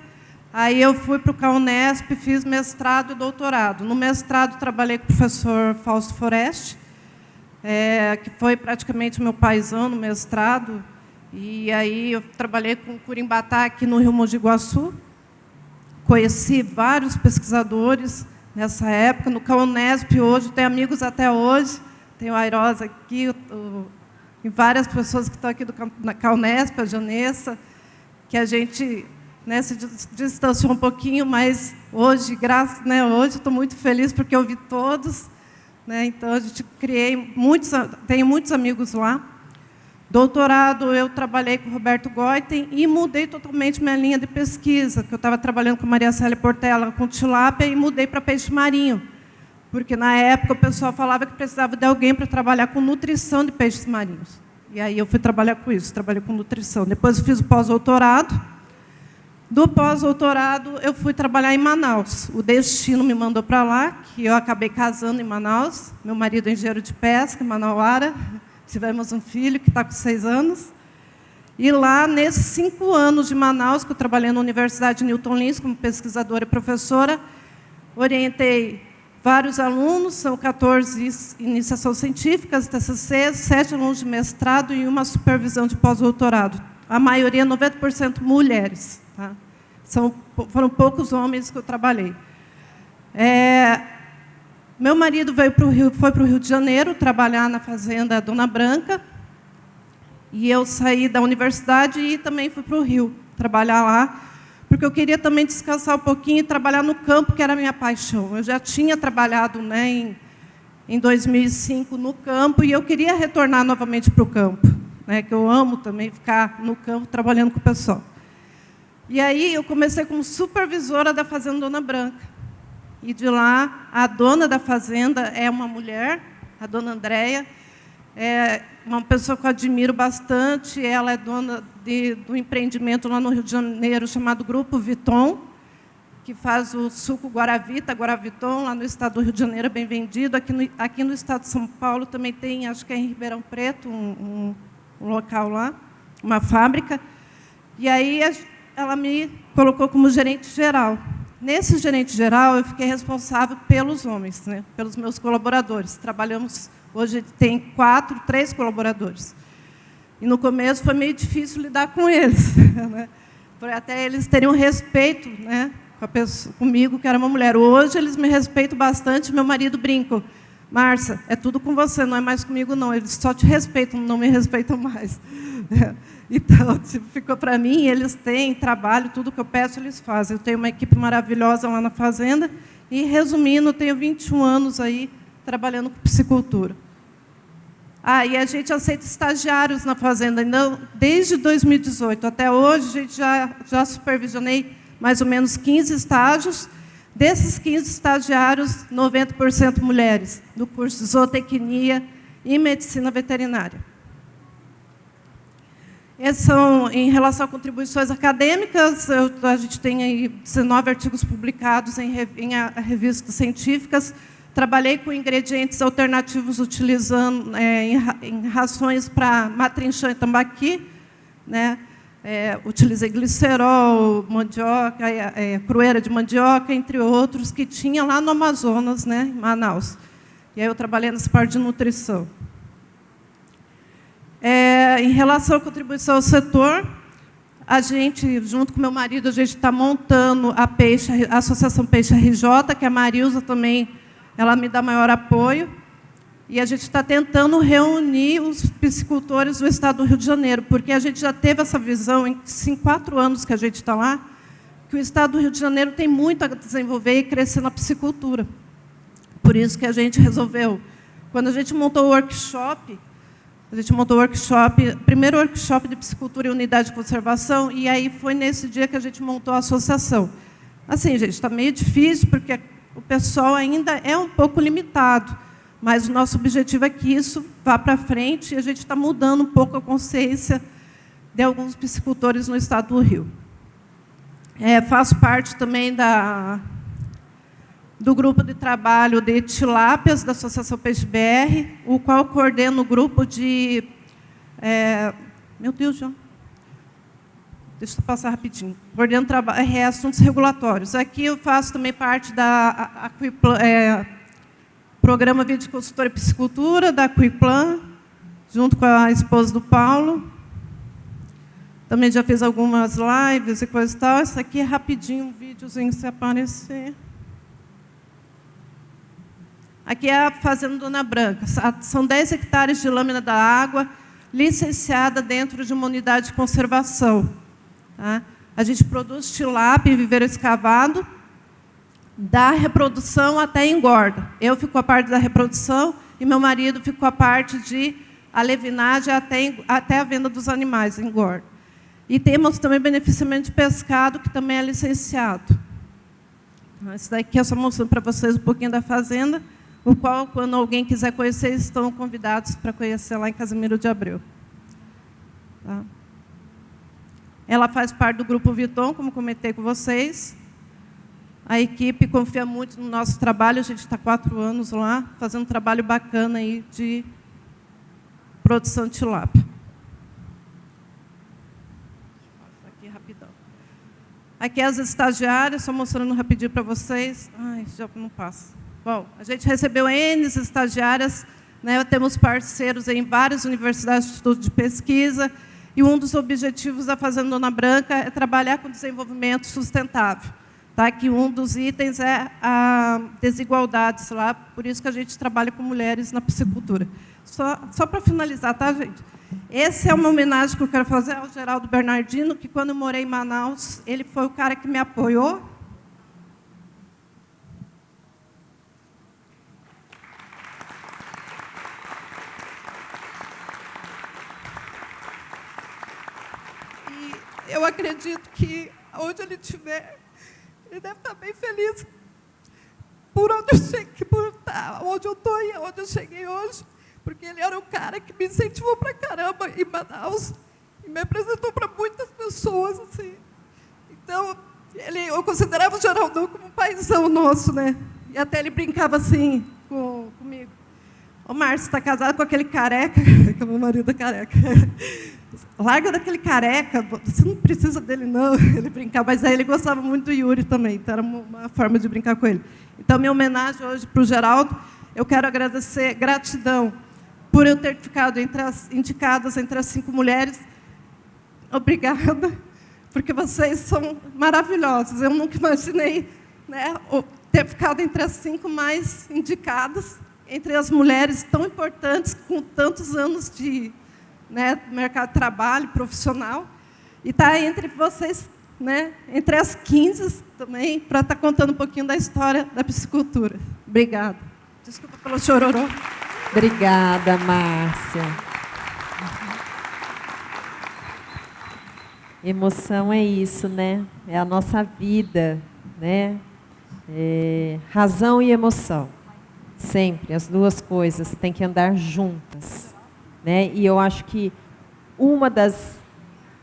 Aí eu fui para o CAUNESP, fiz mestrado e doutorado. No mestrado, trabalhei com o professor Fausto Foreste, que foi praticamente meu paizão no mestrado. E aí eu trabalhei com o Curimbatá aqui no Rio Mogi Guaçu. Conheci vários pesquisadores nessa época. No CAUNESP, hoje, tenho amigos até hoje. Tenho a Airosa aqui, e várias pessoas que estão aqui do CAUNESP, a Janessa, que a gente... se distanciou um pouquinho, mas hoje, hoje estou muito feliz porque eu vi todos. Então, a gente tenho muitos amigos lá. Doutorado, eu trabalhei com o Roberto Goiten e mudei totalmente minha linha de pesquisa, que eu estava trabalhando com Maria Célia Portela com tilápia e mudei para peixe marinho, porque, na época, o pessoal falava que precisava de alguém para trabalhar com nutrição de peixes marinhos. E aí eu fui trabalhar com isso, trabalhei com nutrição. Depois eu fiz o pós-doutorado. Do pós-doutorado, eu fui trabalhar em Manaus. O destino me mandou para lá, que eu acabei casando em Manaus. Meu marido é engenheiro de pesca, em Manauara. Tivemos um filho que está com 6 anos. E lá, nesses 5 anos de Manaus, que eu trabalhei na Universidade Newton Lins, como pesquisadora e professora, orientei vários alunos, são 14 iniciações científicas, TCC, 7 alunos de mestrado e uma supervisão de pós-doutorado. A maioria, 90%, mulheres. Foram poucos homens que eu trabalhei. Meu marido foi para o Rio de Janeiro trabalhar na fazenda Dona Branca, e eu saí da universidade e também fui para o Rio trabalhar lá, porque eu queria também descansar um pouquinho e trabalhar no campo, que era a minha paixão. Eu já tinha trabalhado, né, em 2005 no campo, e eu queria retornar novamente para o campo, né, que eu amo também ficar no campo trabalhando com o pessoal. E aí eu comecei como supervisora da fazenda Dona Branca. E de lá, a dona da fazenda é uma mulher, a dona Andréia, é uma pessoa que eu admiro bastante. Ela é dona do empreendimento lá no Rio de Janeiro, chamado Grupo Viton, que faz o suco Guaravita, Guaraviton, lá no estado do Rio de Janeiro, é bem vendido. Aqui no estado de São Paulo também tem, acho que é em Ribeirão Preto, um local lá, uma fábrica. E aí ela me colocou como gerente geral. Nesse gerente geral, eu fiquei responsável pelos homens, né, pelos meus colaboradores. Trabalhamos, hoje tem 3 colaboradores. E no começo foi meio difícil lidar com eles, né, por até eles terem um respeito, né, comigo, que era uma mulher. Hoje eles me respeitam bastante. Meu marido brinca: Márcia, é tudo com você, não é mais comigo, não. Eles só te respeitam, não me respeitam mais. Então, ficou para mim, eles têm trabalho, tudo que eu peço, eles fazem. Eu tenho uma equipe maravilhosa lá na fazenda e, resumindo, eu tenho 21 anos aí trabalhando com piscicultura. E a gente aceita estagiários na fazenda. Então, desde 2018 até hoje, a gente já supervisionei mais ou menos 15 estágios. Desses 15 estagiários, 90% mulheres, do curso de zootecnia e medicina veterinária. Esses são, em relação a contribuições acadêmicas, a gente tem aí 19 artigos publicados em revistas científicas. Trabalhei com ingredientes alternativos utilizando em rações para matrinchã e tambaqui, né? Utilizei glicerol, mandioca, crueira de mandioca, entre outros, que tinha lá no Amazonas, né, em Manaus. E aí eu trabalhei nessa parte de nutrição. Em relação à contribuição ao setor, a gente, junto com meu marido, a gente está montando a Associação Peixe RJ, que a Marilza também, ela me dá maior apoio. E a gente está tentando reunir os piscicultores do estado do Rio de Janeiro, porque a gente já teve essa visão, em 4 anos que a gente está lá, que o estado do Rio de Janeiro tem muito a desenvolver e crescer na piscicultura. Por isso que a gente resolveu. Quando a gente montou o workshop, primeiro workshop de piscicultura e unidade de conservação, e aí foi nesse dia que a gente montou a associação. Assim, gente, está meio difícil, porque o pessoal ainda é um pouco limitado, mas o nosso objetivo é que isso vá para frente, e a gente está mudando um pouco a consciência de alguns piscicultores no estado do Rio. Faço parte também do grupo de trabalho de tilápias da Associação Peixe BR, o qual coordeno o grupo de... meu Deus, João. Deixa eu passar rapidinho. Coordeno assuntos regulatórios. Aqui eu faço também parte da Programa de Consultoria e Piscicultura, da Aquiplan, junto com a esposa do Paulo. Também já fiz algumas lives e coisa e tal. Esse aqui é rapidinho, um videozinho, se aparecer. Aqui é a Fazenda Dona Branca. São 10 hectares de lâmina da água, licenciada dentro de uma unidade de conservação. Tá? A gente produz tilápia e viveiro escavado, da reprodução até engorda. Eu fico com a parte da reprodução e meu marido fica com a parte de alevinagem até a venda dos animais, engorda. E temos também beneficiamento de pescado, que também é licenciado. Esse daqui é só mostrando para vocês um pouquinho da fazenda, o qual, quando alguém quiser conhecer, estão convidados para conhecer lá em Casimiro de Abreu. Tá? Ela faz parte do Grupo Viton, como comentei com vocês. A equipe confia muito no nosso trabalho, a gente está 4 anos lá, fazendo um trabalho bacana aí de produção de tilápia. Aqui rapidão. Aqui as estagiárias, só mostrando rapidinho para vocês. Ai, já não passa. Bom, a gente recebeu N estagiárias, né? Temos parceiros em várias universidades de estudo de pesquisa, e um dos objetivos da Fazenda Dona Branca é trabalhar com desenvolvimento sustentável. Tá? Que um dos itens é a desigualdades lá, por isso que a gente trabalha com mulheres na piscicultura. Só para finalizar, tá, gente? Essa é uma homenagem que eu quero fazer ao Geraldo Bernardino, que quando eu morei em Manaus, ele foi o cara que me apoiou. E eu acredito que, onde ele estiver, ele deve estar bem feliz por onde eu cheguei, por estar onde eu estou e onde eu cheguei hoje. Porque ele era o cara que me incentivou pra caramba em Manaus e me apresentou para muitas pessoas, assim. Então, eu considerava o Geraldão como um paizão nosso, né? E até ele brincava assim comigo. Ô, Márcio, você está casado com aquele careca, que é meu marido é careca. Larga daquele careca, você não precisa dele, não. Ele brincava, mas aí ele gostava muito do Yuri também, então era uma forma de brincar com ele. Então, minha homenagem hoje para o Geraldo, eu quero agradecer, gratidão, por eu ter ficado indicadas entre as 5 mulheres. Obrigada, porque vocês são maravilhosos. Eu nunca imaginei, né, ter ficado entre as 5 mais indicadas, entre as mulheres tão importantes, com tantos anos de, né, mercado de trabalho profissional, e estar entre vocês, né, entre as 15 também, para estar contando um pouquinho da história da piscicultura. Obrigada. Desculpa pelo chororô. Obrigada, Márcia. Emoção é isso, né? É a nossa vida, né? Razão e emoção. Sempre, as duas coisas têm que andar juntas, né? E eu acho que uma das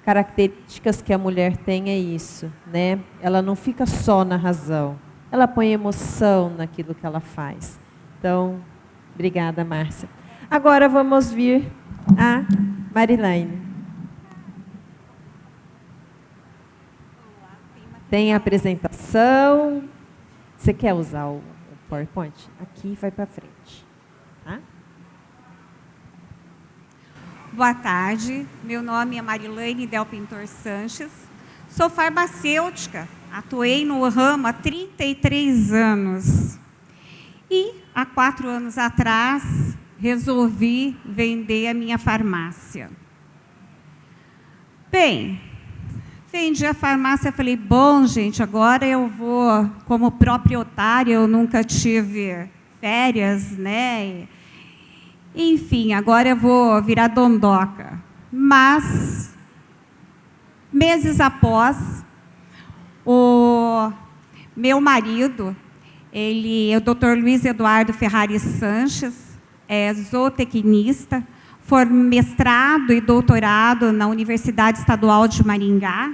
características que a mulher tem é isso, né? Ela não fica só na razão, ela põe emoção naquilo que ela faz. Então, obrigada, Márcia. Agora vamos vir a Marilaine. Tem a apresentação. Você quer usar o PowerPoint? Aqui vai para frente. Tá? Boa tarde, meu nome é Marilaine Del Pintor Sanches, sou farmacêutica, atuei no ramo há 33 anos e há 4 anos atrás resolvi vender a minha farmácia. Bem, vendi a farmácia, falei, bom, gente, agora eu vou, como proprietária, eu nunca tive férias, né? Enfim, agora eu vou virar dondoca. Mas, meses após, o meu marido, ele é o Dr. Luiz Eduardo Ferrari Sanches, é zootecnista, foi mestrado e doutorado na Universidade Estadual de Maringá.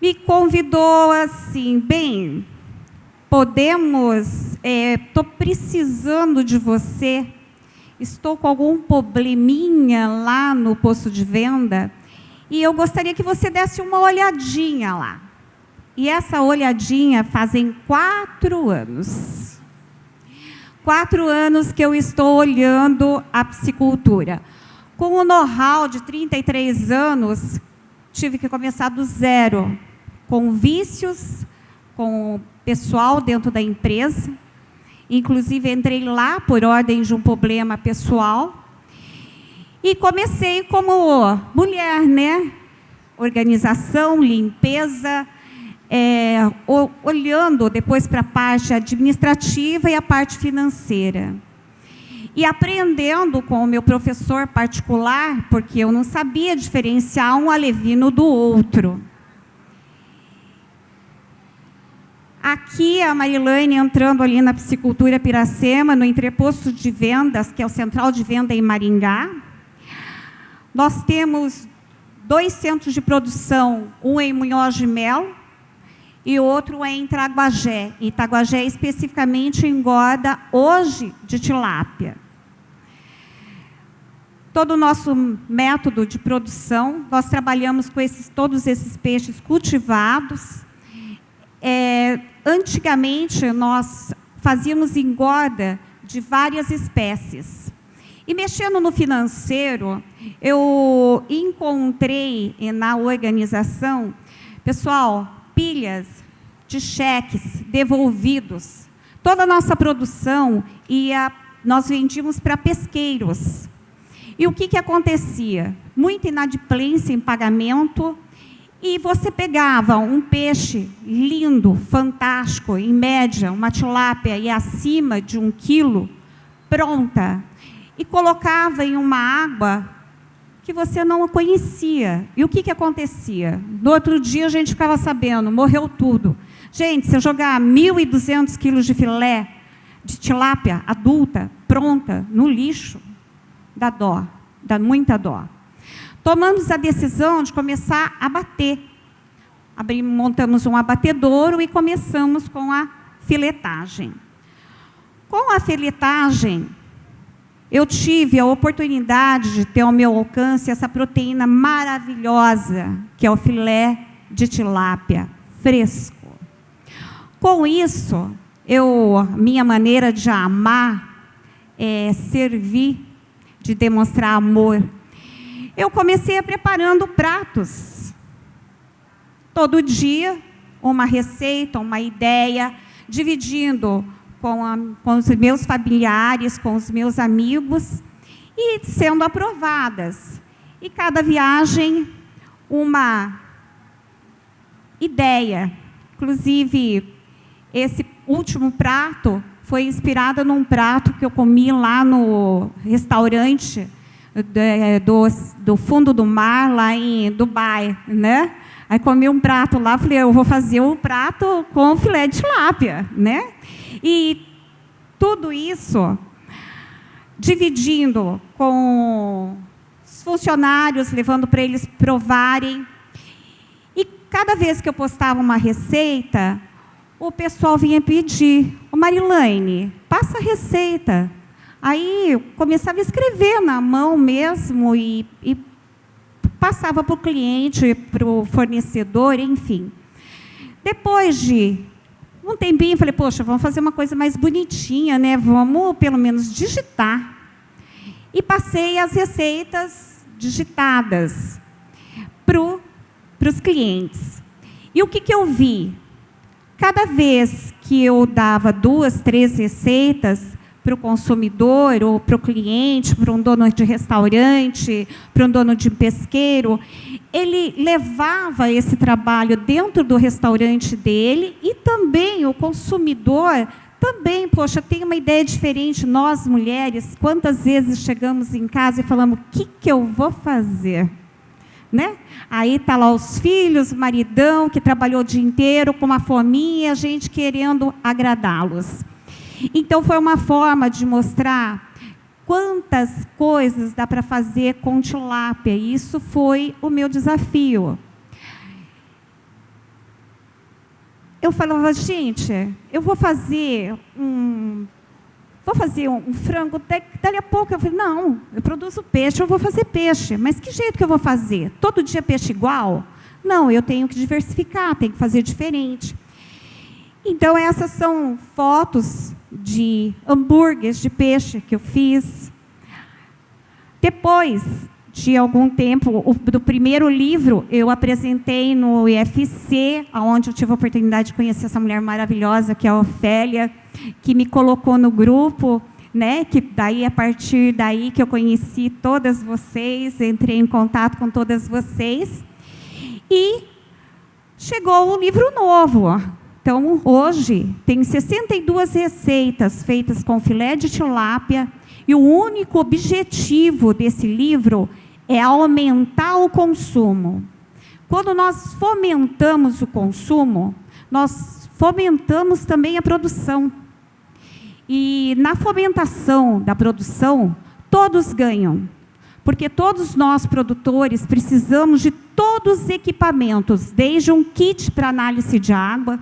Me convidou assim, bem, podemos, estou precisando de você, estou com algum probleminha lá no posto de venda e eu gostaria que você desse uma olhadinha lá. E essa olhadinha fazem 4 anos. 4 anos que eu estou olhando a piscicultura. Com o know-how de 33 anos, tive que começar do zero, com vícios, com pessoal dentro da empresa. Inclusive, entrei lá por ordem de um problema pessoal. E comecei como mulher, né? Organização, limpeza, olhando depois para a parte administrativa e a parte financeira. E aprendendo com o meu professor particular, porque eu não sabia diferenciar um alevino do outro. Aqui a Marilaine entrando ali na Piscicultura Piracema, no entreposto de vendas, que é o central de venda em Maringá. Nós temos 2 centros de produção, um em Munhoz de Melo e outro em Itaguajé. Itaguajé especificamente engorda hoje de tilápia. Todo o nosso método de produção, nós trabalhamos com todos esses peixes cultivados. Antigamente, nós fazíamos engorda de várias espécies. E mexendo no financeiro, eu encontrei na organização, pessoal, pilhas de cheques devolvidos. Toda a nossa produção nós vendíamos para pesqueiros. E o que acontecia? Muita inadimplência em pagamento, e você pegava um peixe lindo, fantástico, em média, uma tilápia e acima de 1 quilo, pronta, e colocava em uma água que você não conhecia. E o que acontecia? No outro dia a gente ficava sabendo, morreu tudo. Gente, se eu jogar 1.200 quilos de filé de tilápia adulta, pronta, no lixo, dá dó, dá muita dó. Tomamos a decisão de começar a abater. Montamos um abatedouro e começamos com a filetagem. Com a filetagem, eu tive a oportunidade de ter ao meu alcance essa proteína maravilhosa, que é o filé de tilápia fresco. Com isso, minha maneira de amar é servir, de demonstrar amor. Eu comecei preparando pratos. Todo dia, uma receita, uma ideia, dividindo com os meus familiares, com os meus amigos, e sendo aprovadas. E cada viagem, uma ideia. Inclusive, esse último prato foi inspirado num prato que eu comi lá no restaurante do fundo do mar, lá em Dubai, né? Aí comi um prato lá, falei, eu vou fazer um prato com filé de tilápia, né? E tudo isso dividindo com os funcionários, levando para eles provarem. E cada vez que eu postava uma receita, o pessoal vinha pedir, Marilane, passa a receita. Aí eu começava a escrever na mão mesmo e passava para o cliente, para o fornecedor, enfim. Depois de um tempinho, falei, poxa, vamos fazer uma coisa mais bonitinha, né? Vamos, pelo menos, digitar. E passei as receitas digitadas para os clientes. E o que eu vi? Cada vez que eu dava 2, 3 receitas para o consumidor, ou para o cliente, para um dono de restaurante, para um dono de pesqueiro, ele levava esse trabalho dentro do restaurante dele, e também o consumidor, também, poxa, tem uma ideia diferente. Nós, mulheres, quantas vezes chegamos em casa e falamos, o que eu vou fazer? Né? Aí está lá os filhos, o maridão, que trabalhou o dia inteiro, com uma fominha, a gente querendo agradá-los. Então, foi uma forma de mostrar quantas coisas dá para fazer com tilápia. E isso foi o meu desafio. Eu falava, gente, eu vou fazer um frango. Dali a pouco eu falei, não, eu produzo peixe, eu vou fazer peixe. Mas que jeito que eu vou fazer? Todo dia peixe igual? Não, eu tenho que diversificar, tenho que fazer diferente. Então, essas são fotos de hambúrgueres de peixe que eu fiz. Depois de algum tempo, do primeiro livro, eu apresentei no IFC, onde eu tive a oportunidade de conhecer essa mulher maravilhosa, que é a Ofélia, que me colocou no grupo, né? Que daí, a partir daí que eu conheci todas vocês, entrei em contato com todas vocês. E chegou o livro novo. Então, hoje, tem 62 receitas feitas com filé de tilápia, e o único objetivo desse livro é aumentar o consumo. Quando nós fomentamos o consumo, nós fomentamos também a produção. E na fomentação da produção, todos ganham. Porque todos nós, produtores, precisamos de todos os equipamentos, desde um kit para análise de água,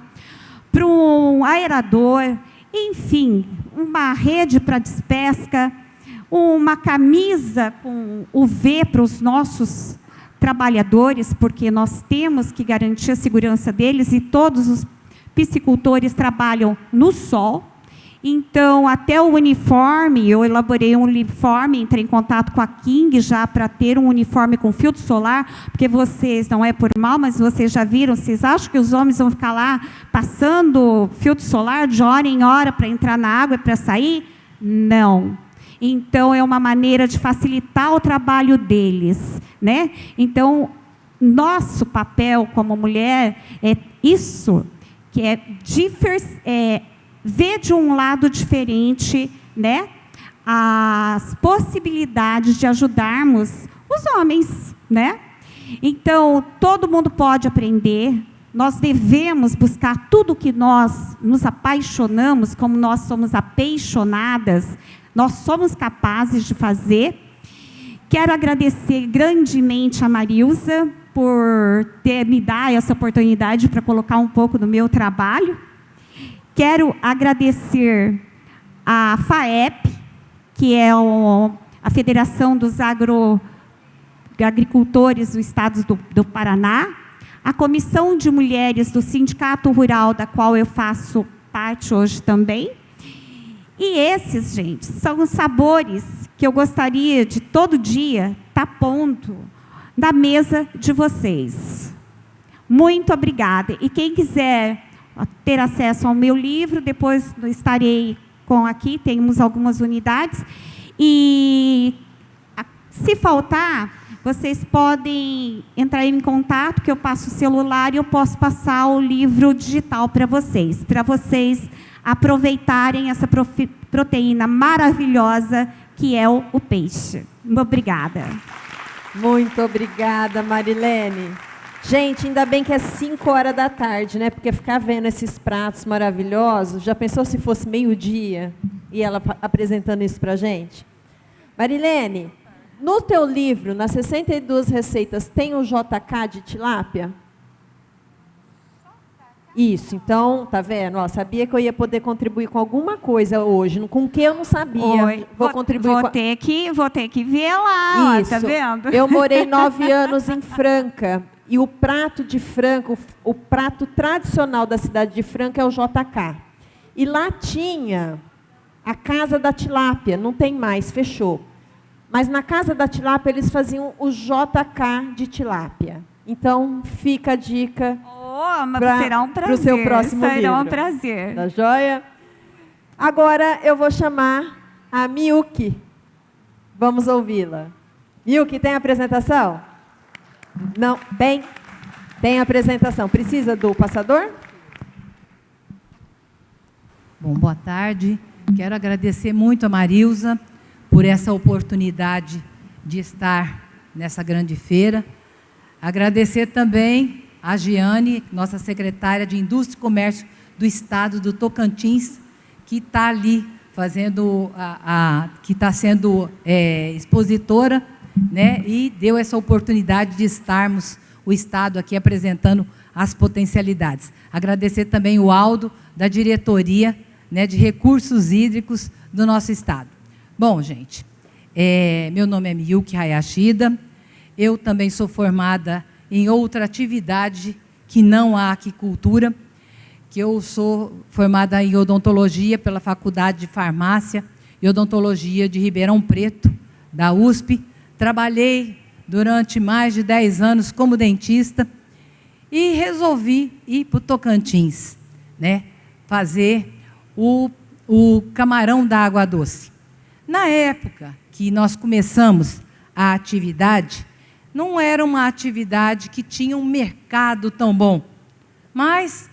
para um aerador, enfim, uma rede para despesca, uma camisa com UV para os nossos trabalhadores, porque nós temos que garantir a segurança deles, e todos os piscicultores trabalham no sol. Então, até o uniforme, eu elaborei um uniforme, entrei em contato com a King já para ter um uniforme com filtro solar, porque vocês, não é por mal, mas vocês já viram, vocês acham que os homens vão ficar lá passando filtro solar de hora em hora para entrar na água e para sair? Não. Então, é uma maneira de facilitar o trabalho deles, né? Então, nosso papel como mulher é isso, que é ver de um lado diferente, né, as possibilidades de ajudarmos os homens, né? Então, todo mundo pode aprender, nós devemos buscar tudo que nós nos apaixonamos, como nós somos apaixonadas, nós somos capazes de fazer. Quero agradecer grandemente a Marilza por ter me dado essa oportunidade para colocar um pouco do meu trabalho. Quero agradecer a FAEP, que é a Federação dos Agricultores do Estado do Paraná, a Comissão de Mulheres do Sindicato Rural, da qual eu faço parte hoje também. E esses, gente, são os sabores que eu gostaria de todo dia estar pondo na mesa de vocês. Muito obrigada. E quem quiser ter acesso ao meu livro, depois estarei aqui, temos algumas unidades. E se faltar, vocês podem entrar em contato, que eu passo o celular e eu posso passar o livro digital para vocês aproveitarem essa proteína maravilhosa que é o peixe. Obrigada. Muito obrigada, Marilene. Gente, ainda bem que é 5 horas da tarde, né? Porque ficar vendo esses pratos maravilhosos, já pensou se fosse meio-dia e ela apresentando isso para a gente? Marilene, no teu livro, nas 62 receitas, tem o JK de tilápia? Isso, então, tá vendo? Ó, sabia que eu ia poder contribuir com alguma coisa hoje, com o que eu não sabia. Oi, vou ter que ver lá, isso. Ó, tá vendo? Eu morei 9 anos em Franca, e o prato de Franca, o prato tradicional da cidade de Franca é o JK. E lá tinha a Casa da Tilápia, não tem mais, fechou. Mas na Casa da Tilápia eles faziam o JK de tilápia. Então, fica a dica. Será um prazer. Para o seu próximo livro. Será um prazer. Tá joia? Agora eu vou chamar a Miyuki. Vamos ouvi-la. Miyuki, tem apresentação? Não? Bem, tem apresentação. Precisa do passador? Bom, boa tarde. Quero agradecer muito a Marilza por essa oportunidade de estar nessa grande feira. Agradecer também a Giane, nossa secretária de Indústria e Comércio do Estado do Tocantins, que está ali fazendo, que está sendo expositora, né, e deu essa oportunidade de estarmos, o Estado aqui apresentando as potencialidades. Agradecer também o Aldo, da diretoria, né, de recursos hídricos do nosso Estado. Bom, gente, meu nome é Miyuki Hayashida, eu também sou formada em outra atividade que não a aquicultura, que eu sou formada em odontologia pela Faculdade de Farmácia e Odontologia de Ribeirão Preto, da USP. Trabalhei durante mais de 10 anos como dentista e resolvi ir para o Tocantins, né, fazer o camarão da água doce. Na época que nós começamos a atividade, não era uma atividade que tinha um mercado tão bom, mas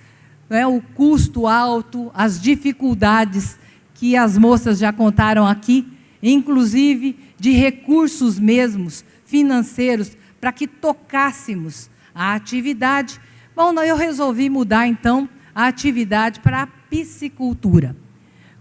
o custo alto, as dificuldades que as moças já contaram aqui, inclusive de recursos mesmos, financeiros, para que tocássemos a atividade. Bom, eu resolvi mudar, então, a atividade para a piscicultura.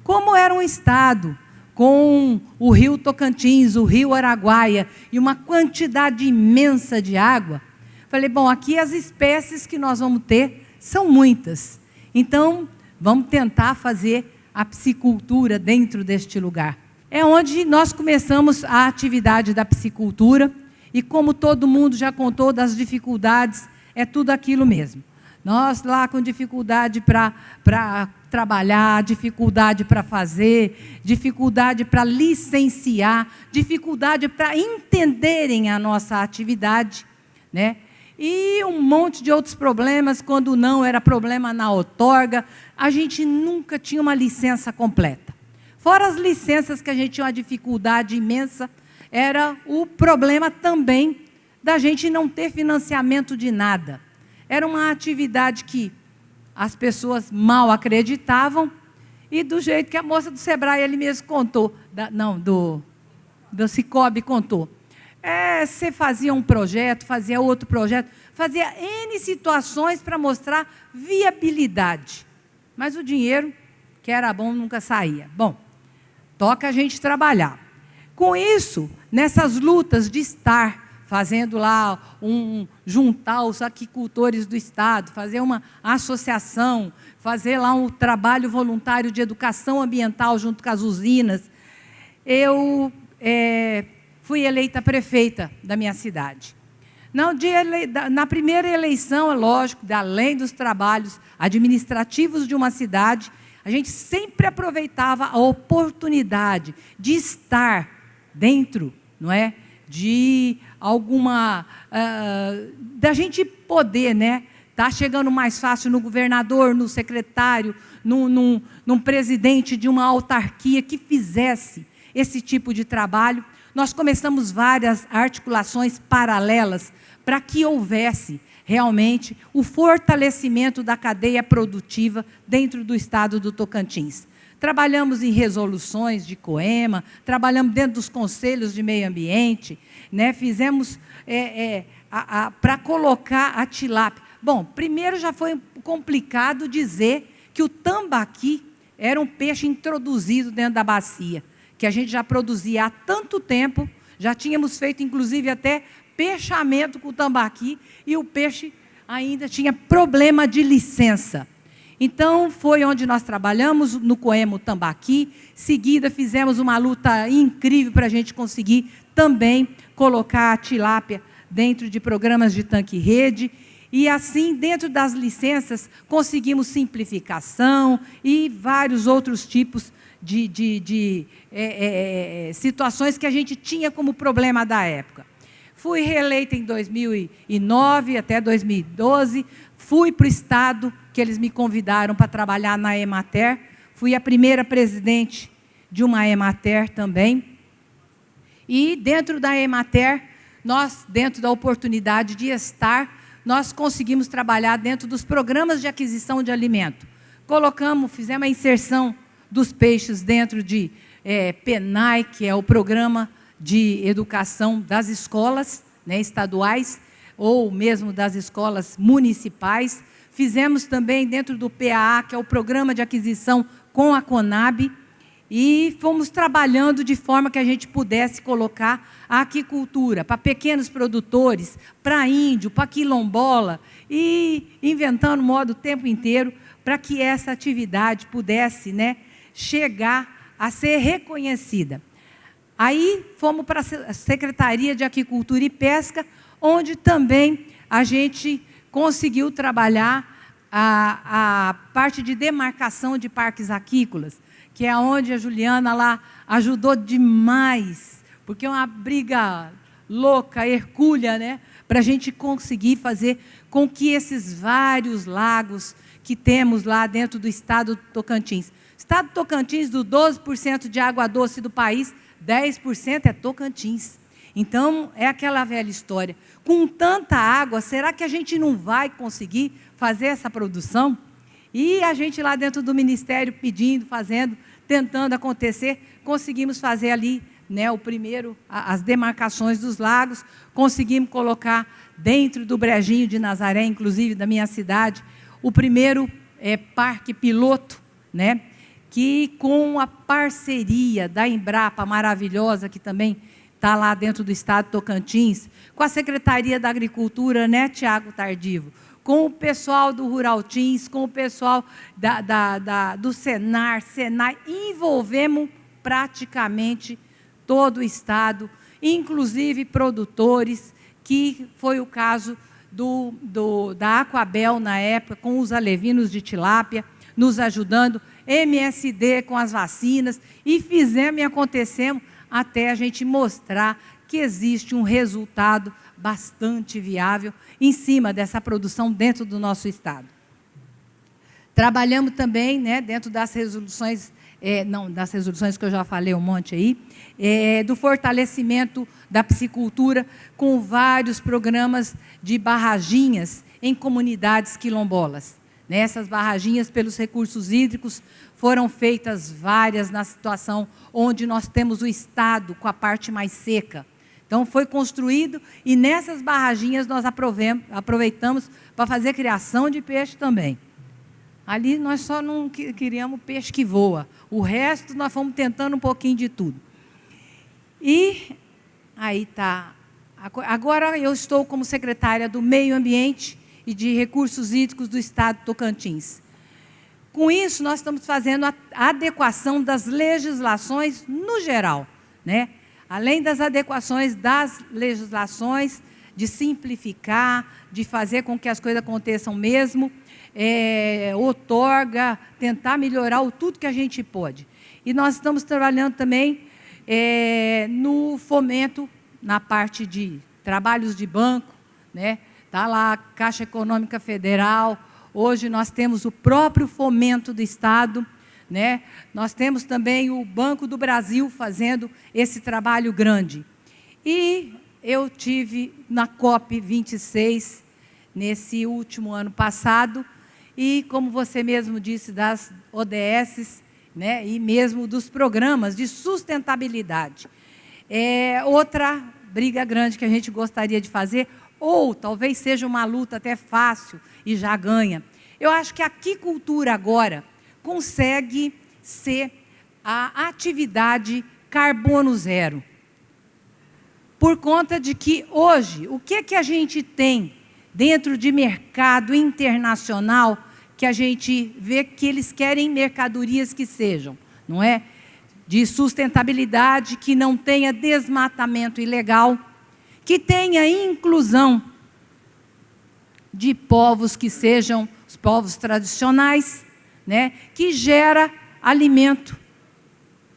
Como era um estado com o rio Tocantins, o rio Araguaia, e uma quantidade imensa de água, falei, bom, aqui as espécies que nós vamos ter são muitas. Então, vamos tentar fazer a piscicultura dentro deste lugar. É onde nós começamos a atividade da piscicultura, e como todo mundo já contou das dificuldades, é tudo aquilo mesmo. Nós lá com dificuldade para trabalhar, dificuldade para fazer, dificuldade para licenciar, dificuldade para entenderem a nossa atividade, né? E um monte de outros problemas, quando não era problema na outorga, a gente nunca tinha uma licença completa. Fora as licenças que a gente tinha uma dificuldade imensa, era o problema também da gente não ter financiamento de nada. Era uma atividade que as pessoas mal acreditavam, e do jeito que a moça do Sebrae, ele mesmo contou, do Cicobi contou. Você fazia um projeto, fazia outro projeto, fazia N situações para mostrar viabilidade. Mas o dinheiro, que era bom, nunca saía. Bom, toca a gente trabalhar. Com isso, nessas lutas de estar fazendo lá, juntar os aquicultores do Estado, fazer uma associação, fazer lá um trabalho voluntário de educação ambiental junto com as usinas, eu fui eleita prefeita da minha cidade. Na primeira eleição, é lógico, além dos trabalhos administrativos de uma cidade, a gente sempre aproveitava a oportunidade de estar dentro, não é, de alguma... da gente poder, né, tá chegando mais fácil no governador, no secretário, num presidente de uma autarquia que fizesse esse tipo de trabalho. Nós começamos várias articulações paralelas para que houvesse realmente o fortalecimento da cadeia produtiva dentro do estado do Tocantins. Trabalhamos em resoluções de COEMA, trabalhamos dentro dos conselhos de meio ambiente, né? Fizemos para colocar a tilápia. Bom, primeiro já foi complicado dizer que o tambaqui era um peixe introduzido dentro da bacia, que a gente já produzia há tanto tempo, já tínhamos feito, inclusive, até peixamento com o tambaqui, e o peixe ainda tinha problema de licença. Então, foi onde nós trabalhamos, no Coemo Tambaqui. Seguida, fizemos uma luta incrível para a gente conseguir também colocar a tilápia dentro de programas de tanque-rede. E assim, dentro das licenças, conseguimos simplificação e vários outros tipos de situações que a gente tinha como problema da época. Fui reeleita em 2009 até 2012, fui para o Estado, que eles me convidaram para trabalhar na Emater, fui a primeira presidente de uma Emater também, e dentro da Emater, nós, dentro da oportunidade de estar, nós conseguimos trabalhar dentro dos programas de aquisição de alimento. Fizemos a inserção dos peixes dentro de PENAI, que é o programa de educação das escolas, né, estaduais, ou mesmo das escolas municipais. Fizemos também dentro do PAA, que é o programa de aquisição com a Conab, e fomos trabalhando de forma que a gente pudesse colocar a aquicultura para pequenos produtores, para índio, para quilombola, e inventando modo o tempo inteiro para que essa atividade pudesse, né, chegar a ser reconhecida. Aí fomos para a Secretaria de Aquicultura e Pesca, onde também a gente conseguiu trabalhar a parte de demarcação de parques aquícolas, que é onde a Juliana lá ajudou demais, porque é uma briga louca, hercúlea, né, para a gente conseguir fazer com que esses vários lagos que temos lá dentro do estado do Tocantins. Estado do Tocantins, do 12% de água doce do país, 10% é Tocantins. Então, é aquela velha história. Com tanta água, será que a gente não vai conseguir fazer essa produção? E a gente lá dentro do Ministério pedindo, fazendo, tentando acontecer, conseguimos fazer ali, né, o primeiro, as demarcações dos lagos, conseguimos colocar dentro do Brejinho de Nazaré, inclusive da minha cidade, o primeiro parque piloto, né, que com a parceria da Embrapa maravilhosa, que também está lá dentro do estado de Tocantins, com a Secretaria da Agricultura, né, Tiago Tardivo, com o pessoal do Rural Teams, com o pessoal do Senai, envolvemos praticamente todo o estado, inclusive produtores, que foi o caso da Aquabel na época, com os alevinos de tilápia, nos ajudando, MSD com as vacinas, e fizemos e acontecemos até a gente mostrar que existe um resultado bastante viável em cima dessa produção dentro do nosso estado. Trabalhamos também, né, dentro das resoluções, das resoluções que eu já falei um monte aí, do fortalecimento da piscicultura com vários programas de barraginhas em comunidades quilombolas. Nessas barraginhas, pelos recursos hídricos, foram feitas várias na situação onde nós temos o estado com a parte mais seca. Então, foi construído e nessas barraginhas nós aproveitamos para fazer criação de peixe também. Ali nós só não queríamos peixe que voa. O resto nós fomos tentando um pouquinho de tudo. E aí está. Agora eu estou como secretária do Meio Ambiente e de Recursos Hídricos do Estado de Tocantins. Com isso, nós estamos fazendo a adequação das legislações no geral, né? Além das adequações das legislações, de simplificar, de fazer com que as coisas aconteçam mesmo, outorga, tentar melhorar tudo que a gente pode. E nós estamos trabalhando também no fomento, na parte de trabalhos de banco, né? Está lá a Caixa Econômica Federal, hoje nós temos o próprio fomento do Estado, né? Nós temos também o Banco do Brasil fazendo esse trabalho grande. E eu tive na COP26, nesse último ano passado, e como você mesmo disse, das ODS, né? E mesmo dos programas de sustentabilidade. Outra briga grande que a gente gostaria de fazer, ou talvez seja uma luta até fácil e já ganha. Eu acho que a aquicultura agora consegue ser a atividade carbono zero. Por conta de que hoje, o que a gente tem dentro de mercado internacional, que a gente vê que eles querem mercadorias que sejam, não é? De sustentabilidade, que não tenha desmatamento ilegal, que tenha inclusão de povos que sejam os povos tradicionais, né, que gera alimento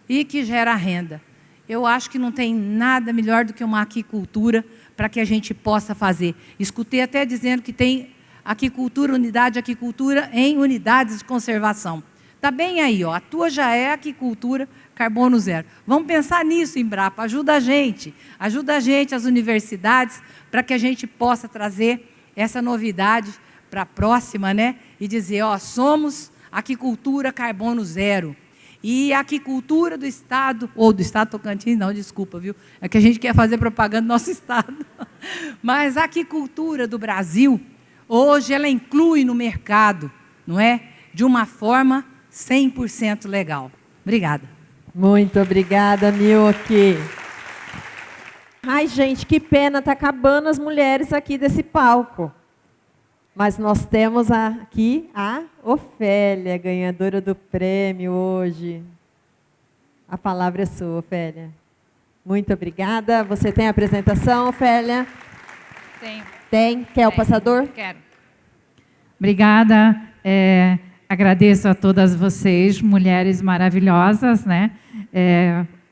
e que gera renda. Eu acho que não tem nada melhor do que uma aquicultura para que a gente possa fazer. Escutei até dizendo que tem aquicultura, unidade de aquicultura em unidades de conservação. Está bem aí, ó, a tua já é aquicultura carbono zero. Vamos pensar nisso, Embrapa, ajuda a gente, as universidades, para que a gente possa trazer essa novidade para a próxima, né? E dizer, ó, somos aquicultura carbono zero. E a aquicultura do Estado, ou do Estado Tocantins, não, desculpa, viu? É que a gente quer fazer propaganda do nosso Estado. Mas a aquicultura do Brasil, hoje, ela inclui no mercado, não é? De uma forma 100% legal. Obrigada. Muito obrigada, Milky. Ai, gente, que pena, está acabando as mulheres aqui desse palco. Mas nós temos aqui a Ofélia, ganhadora do prêmio hoje. A palavra é sua, Ofélia. Muito obrigada. Você tem a apresentação, Ofélia? Tenho. Tem? Quer o passador? Quero. Obrigada. Agradeço a todas vocês, mulheres maravilhosas, né?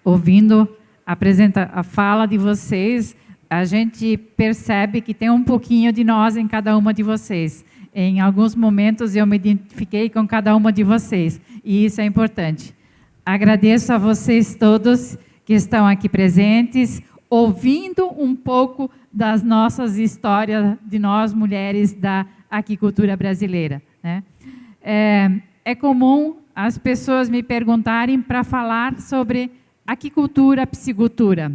Ouvindo a fala de vocês, a gente percebe que tem um pouquinho de nós em cada uma de vocês. Em alguns momentos eu me identifiquei com cada uma de vocês, e isso é importante. Agradeço a vocês todos que estão aqui presentes, ouvindo um pouco das nossas histórias, de nós mulheres da aquicultura brasileira, né? É comum as pessoas me perguntarem para falar sobre aquicultura, piscicultura,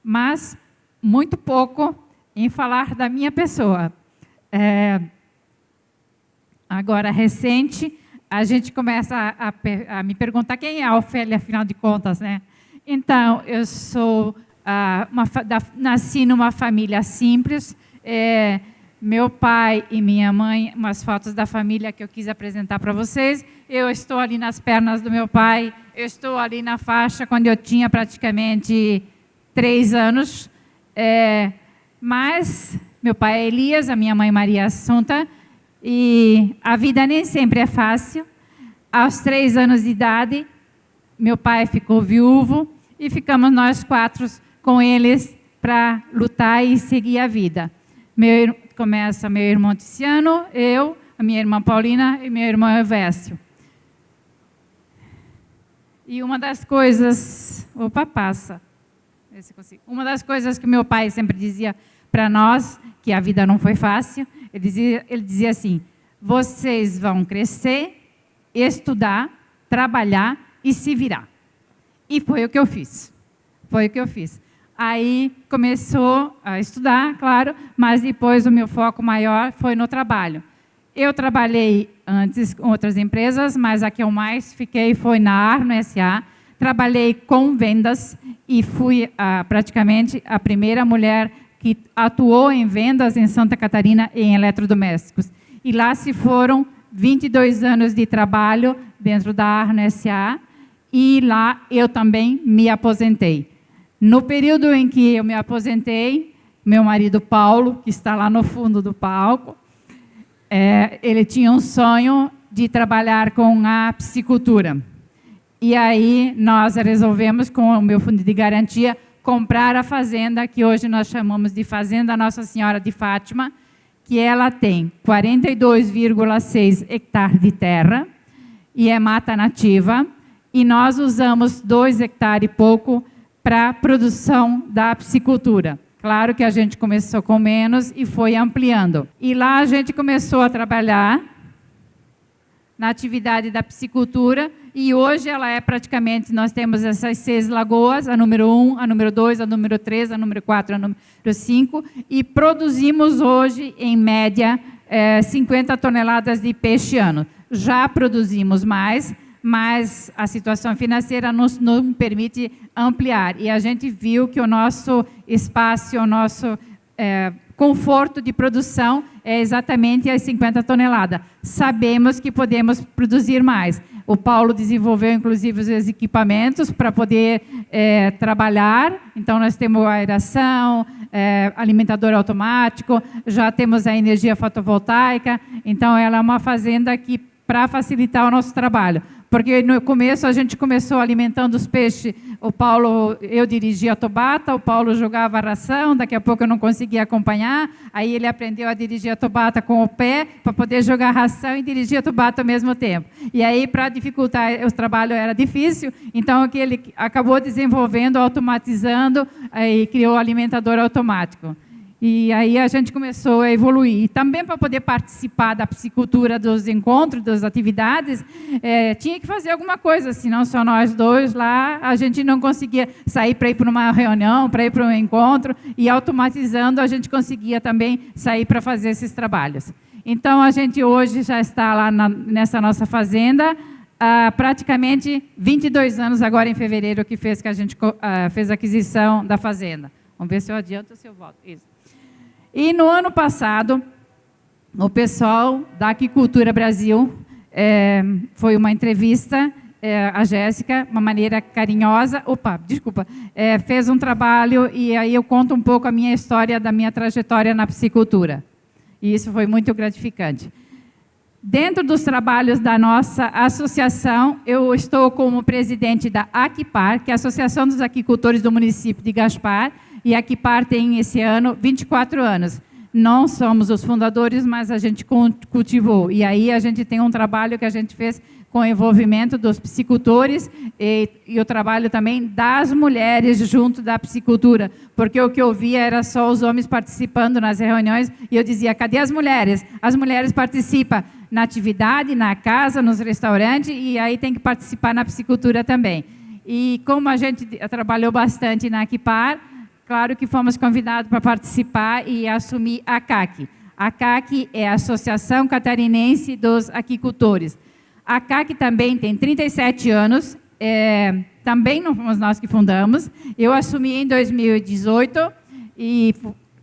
mas muito pouco em falar da minha pessoa. Agora, recente, a gente começa a me perguntar quem é a Ofélia, afinal de contas, né? Então, eu sou nasci numa família simples. Meu pai e minha mãe, umas fotos da família que eu quis apresentar para vocês. Eu estou ali nas pernas do meu pai, eu estou ali na faixa quando eu tinha praticamente 3 anos. Mas Meu pai é Elias, a minha mãe Maria Assunta. E a vida nem sempre é fácil. Aos 3 anos de idade, meu pai ficou viúvo e ficamos nós 4 com eles para lutar e seguir a vida. Começa meu irmão Tiziano, eu, a minha irmã Paulina e meu irmão Evécio. E uma das coisas... Opa, passa. Uma das coisas que meu pai sempre dizia para nós, que a vida não foi fácil, ele dizia assim, vocês vão crescer, estudar, trabalhar e se virar. E foi o que eu fiz. Foi o que eu fiz. Aí começou a estudar, claro, mas depois o meu foco maior foi no trabalho. Eu trabalhei antes com outras empresas, mas a que eu mais fiquei foi na Arno S.A. Trabalhei com vendas e fui praticamente a primeira mulher que atuou em vendas em Santa Catarina em eletrodomésticos. E lá se foram 22 anos de trabalho dentro da Arno S.A. e lá eu também me aposentei. No período em que eu me aposentei, meu marido Paulo, que está lá no fundo do palco, ele tinha um sonho de trabalhar com a piscicultura. E aí nós resolvemos, com o meu fundo de garantia, comprar a fazenda, que hoje nós chamamos de Fazenda Nossa Senhora de Fátima, que ela tem 42,6 hectares de terra e é mata nativa, e nós usamos 2 hectares e pouco para a produção da piscicultura. Claro que a gente começou com menos e foi ampliando. E lá a gente começou a trabalhar na atividade da piscicultura, e hoje ela é praticamente, nós temos essas 6 lagoas, a número 1, a número 2, a número 3, a número 4, a número 5, e produzimos hoje, em média, 50 toneladas de peixe ano. Já produzimos mais, mas a situação financeira nos não permite ampliar. E a gente viu que o nosso espaço, o nosso conforto de produção é exatamente as 50 toneladas. Sabemos que podemos produzir mais. O Paulo desenvolveu, inclusive, os equipamentos para poder trabalhar. Então, nós temos a aeração, alimentador automático, já temos a energia fotovoltaica. Então, ela é uma fazenda que para facilitar o nosso trabalho. Porque no começo a gente começou alimentando os peixes, o Paulo, eu dirigia a tobata, o Paulo jogava a ração, daqui a pouco eu não conseguia acompanhar, aí ele aprendeu a dirigir a tobata com o pé, para poder jogar a ração e dirigir a tobata ao mesmo tempo. E aí, para dificultar o trabalho era difícil, então que ele acabou desenvolvendo, automatizando, e criou o alimentador automático. E aí a gente começou a evoluir. E também para poder participar da piscicultura, dos encontros, das atividades, tinha que fazer alguma coisa, senão só nós dois lá, a gente não conseguia sair para ir para uma reunião, para ir para um encontro, e automatizando a gente conseguia também sair para fazer esses trabalhos. Então, a gente hoje já está lá nessa nossa fazenda, há praticamente 22 anos, agora em fevereiro, que a gente fez a aquisição da fazenda. Vamos ver se eu adianto ou se eu volto. Isso. E no ano passado, o pessoal da Aquicultura Brasil, foi uma entrevista, a Jéssica, uma maneira carinhosa, fez um trabalho e aí eu conto um pouco a minha história, da minha trajetória na piscicultura. E isso foi muito gratificante. Dentro dos trabalhos da nossa associação, eu estou como presidente da Aquipar, que é a Associação dos Aquicultores do município de Gaspar, e a Aquipar tem, esse ano, 24 anos. Não somos os fundadores, mas a gente cultivou. E aí a gente tem um trabalho que a gente fez com o envolvimento dos piscicultores e o trabalho também das mulheres junto da piscicultura. Porque o que eu via era só os homens participando nas reuniões e eu dizia, cadê as mulheres? As mulheres participam na atividade, na casa, nos restaurantes, e aí tem que participar na piscicultura também. E como a gente trabalhou bastante na Aquipar, claro que fomos convidados para participar e assumir a CAC. A CAC é a Associação Catarinense dos Aquicultores. A CAC também tem 37 anos, também não fomos nós que fundamos. Eu assumi em 2018 e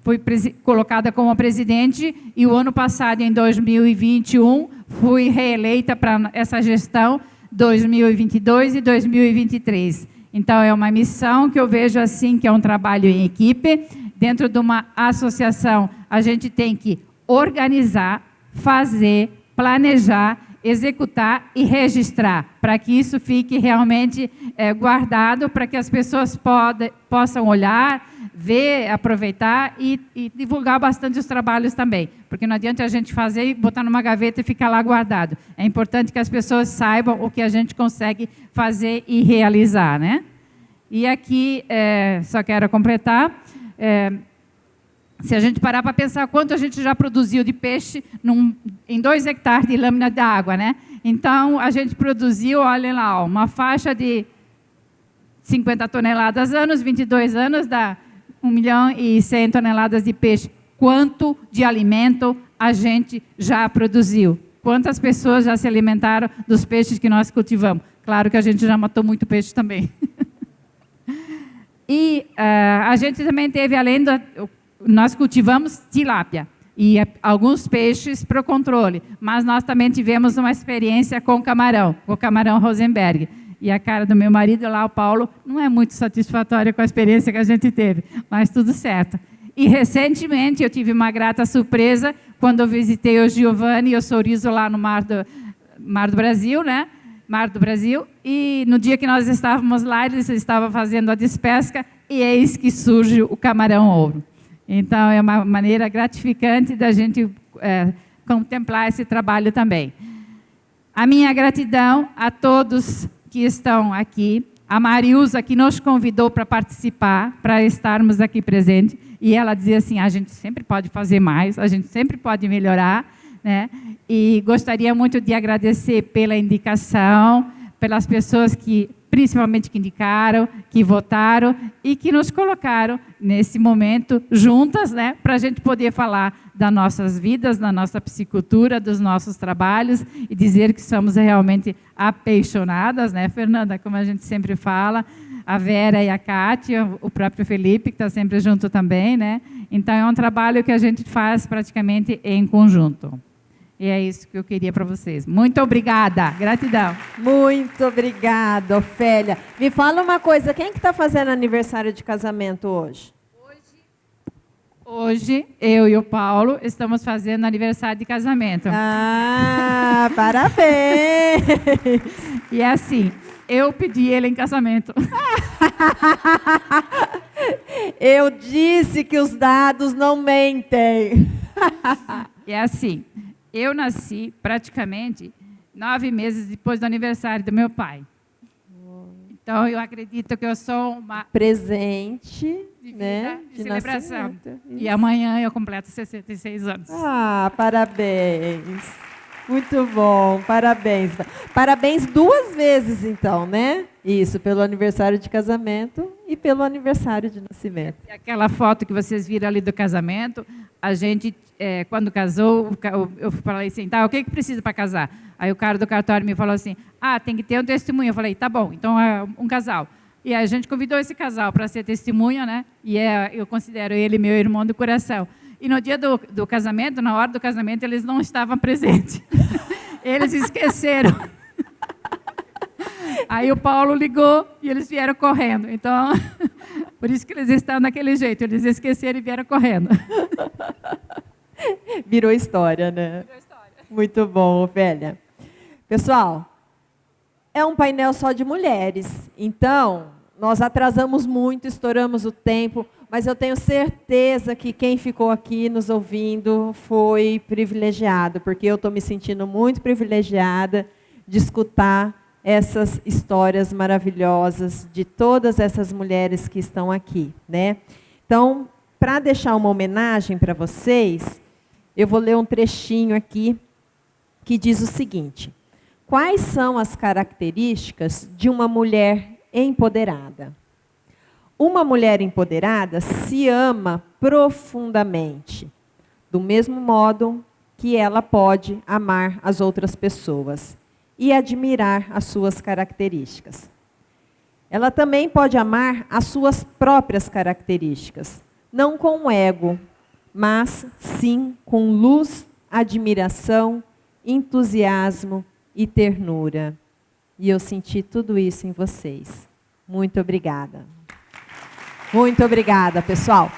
fui colocada como presidente, e o ano passado, em 2021, fui reeleita para essa gestão 2022 e 2023. Então, é uma missão que eu vejo assim, que é um trabalho em equipe. Dentro de uma associação, a gente tem que organizar, fazer, planejar, executar e registrar, para que isso fique realmente guardado, para que as pessoas possam olhar, ver, aproveitar e divulgar bastante os trabalhos também. Porque não adianta a gente fazer e botar numa gaveta e ficar lá guardado. É importante que as pessoas saibam o que a gente consegue fazer e realizar, né? E aqui, só quero completar, se a gente parar para pensar quanto a gente já produziu de peixe em 2 hectares de lâmina d'água, né? Então, a gente produziu, olhem lá, uma faixa de 50 toneladas anos, 22 anos, dá 1.100.000 toneladas de peixe. Quanto de alimento a gente já produziu? Quantas pessoas já se alimentaram dos peixes que nós cultivamos? Claro que a gente já matou muito peixe também. E a gente também teve, além nós cultivamos tilápia e alguns peixes para o controle, mas nós também tivemos uma experiência com o camarão Rosenberg. E a cara do meu marido lá, o Paulo, não é muito satisfatória com a experiência que a gente teve, mas tudo certo. E recentemente eu tive uma grata surpresa quando eu visitei o Giovanni e o Sorriso lá no Mar do Brasil, né? Mar do Brasil, e no dia que nós estávamos lá, eles estavam fazendo a despesca e eis que surge o camarão ouro. Então, é uma maneira gratificante da gente contemplar esse trabalho também. A minha gratidão a todos que estão aqui, a Marilza, que nos convidou para participar, para estarmos aqui presentes, e ela dizia assim, a gente sempre pode fazer mais, a gente sempre pode melhorar, né? E gostaria muito de agradecer pela indicação, pelas pessoas que, principalmente que indicaram, que votaram e que nos colocaram nesse momento juntas, né, para a gente poder falar das nossas vidas, da nossa piscicultura, dos nossos trabalhos e dizer que somos realmente apaixonadas, né, Fernanda, como a gente sempre fala, a Vera e a Kátia, o próprio Felipe, que está sempre junto também, né? Então, é um trabalho que a gente faz praticamente em conjunto. E é isso que eu queria para vocês. Muito obrigada. Gratidão. Muito obrigada, Ofélia. Me fala uma coisa, quem que está fazendo aniversário de casamento hoje? Hoje, eu e o Paulo estamos fazendo aniversário de casamento. Ah, parabéns! E é assim, eu pedi ele em casamento. Eu disse que os dados não mentem. E é assim, eu nasci praticamente 9 meses depois do aniversário do meu pai. Então, eu acredito que eu sou uma presente de, vida, né, de celebração. E amanhã eu completo 66 anos. Ah, parabéns. Muito bom, parabéns. Parabéns 2 vezes, então, né? Isso, pelo aniversário de casamento e pelo aniversário de nascimento. E aquela foto que vocês viram ali do casamento, a gente, quando casou, eu falei assim, tá, o que precisa para casar? Aí o cara do cartório me falou assim, tem que ter um testemunho. Eu falei, tá bom, então é um casal. E a gente convidou esse casal para ser testemunha, né? E eu considero ele meu irmão do coração. E no dia do casamento, na hora do casamento, eles não estavam presentes. Eles esqueceram. Aí o Paulo ligou e eles vieram correndo. Então, por isso que eles estão daquele jeito. Eles esqueceram e vieram correndo. Virou história, né? Virou história. Muito bom, Ofélia. Pessoal, é um painel só de mulheres. Então, nós atrasamos muito, estouramos o tempo, mas eu tenho certeza que quem ficou aqui nos ouvindo foi privilegiado, porque eu estou me sentindo muito privilegiada de escutar essas histórias maravilhosas de todas essas mulheres que estão aqui, né? Então, para deixar uma homenagem para vocês, eu vou ler um trechinho aqui que diz o seguinte: quais são as características de uma mulher empoderada? Uma mulher empoderada se ama profundamente, do mesmo modo que ela pode amar as outras pessoas e admirar as suas características. Ela também pode amar as suas próprias características, não com ego, mas sim com luz, admiração, entusiasmo e ternura. E eu senti tudo isso em vocês. Muito obrigada. Muito obrigada, pessoal.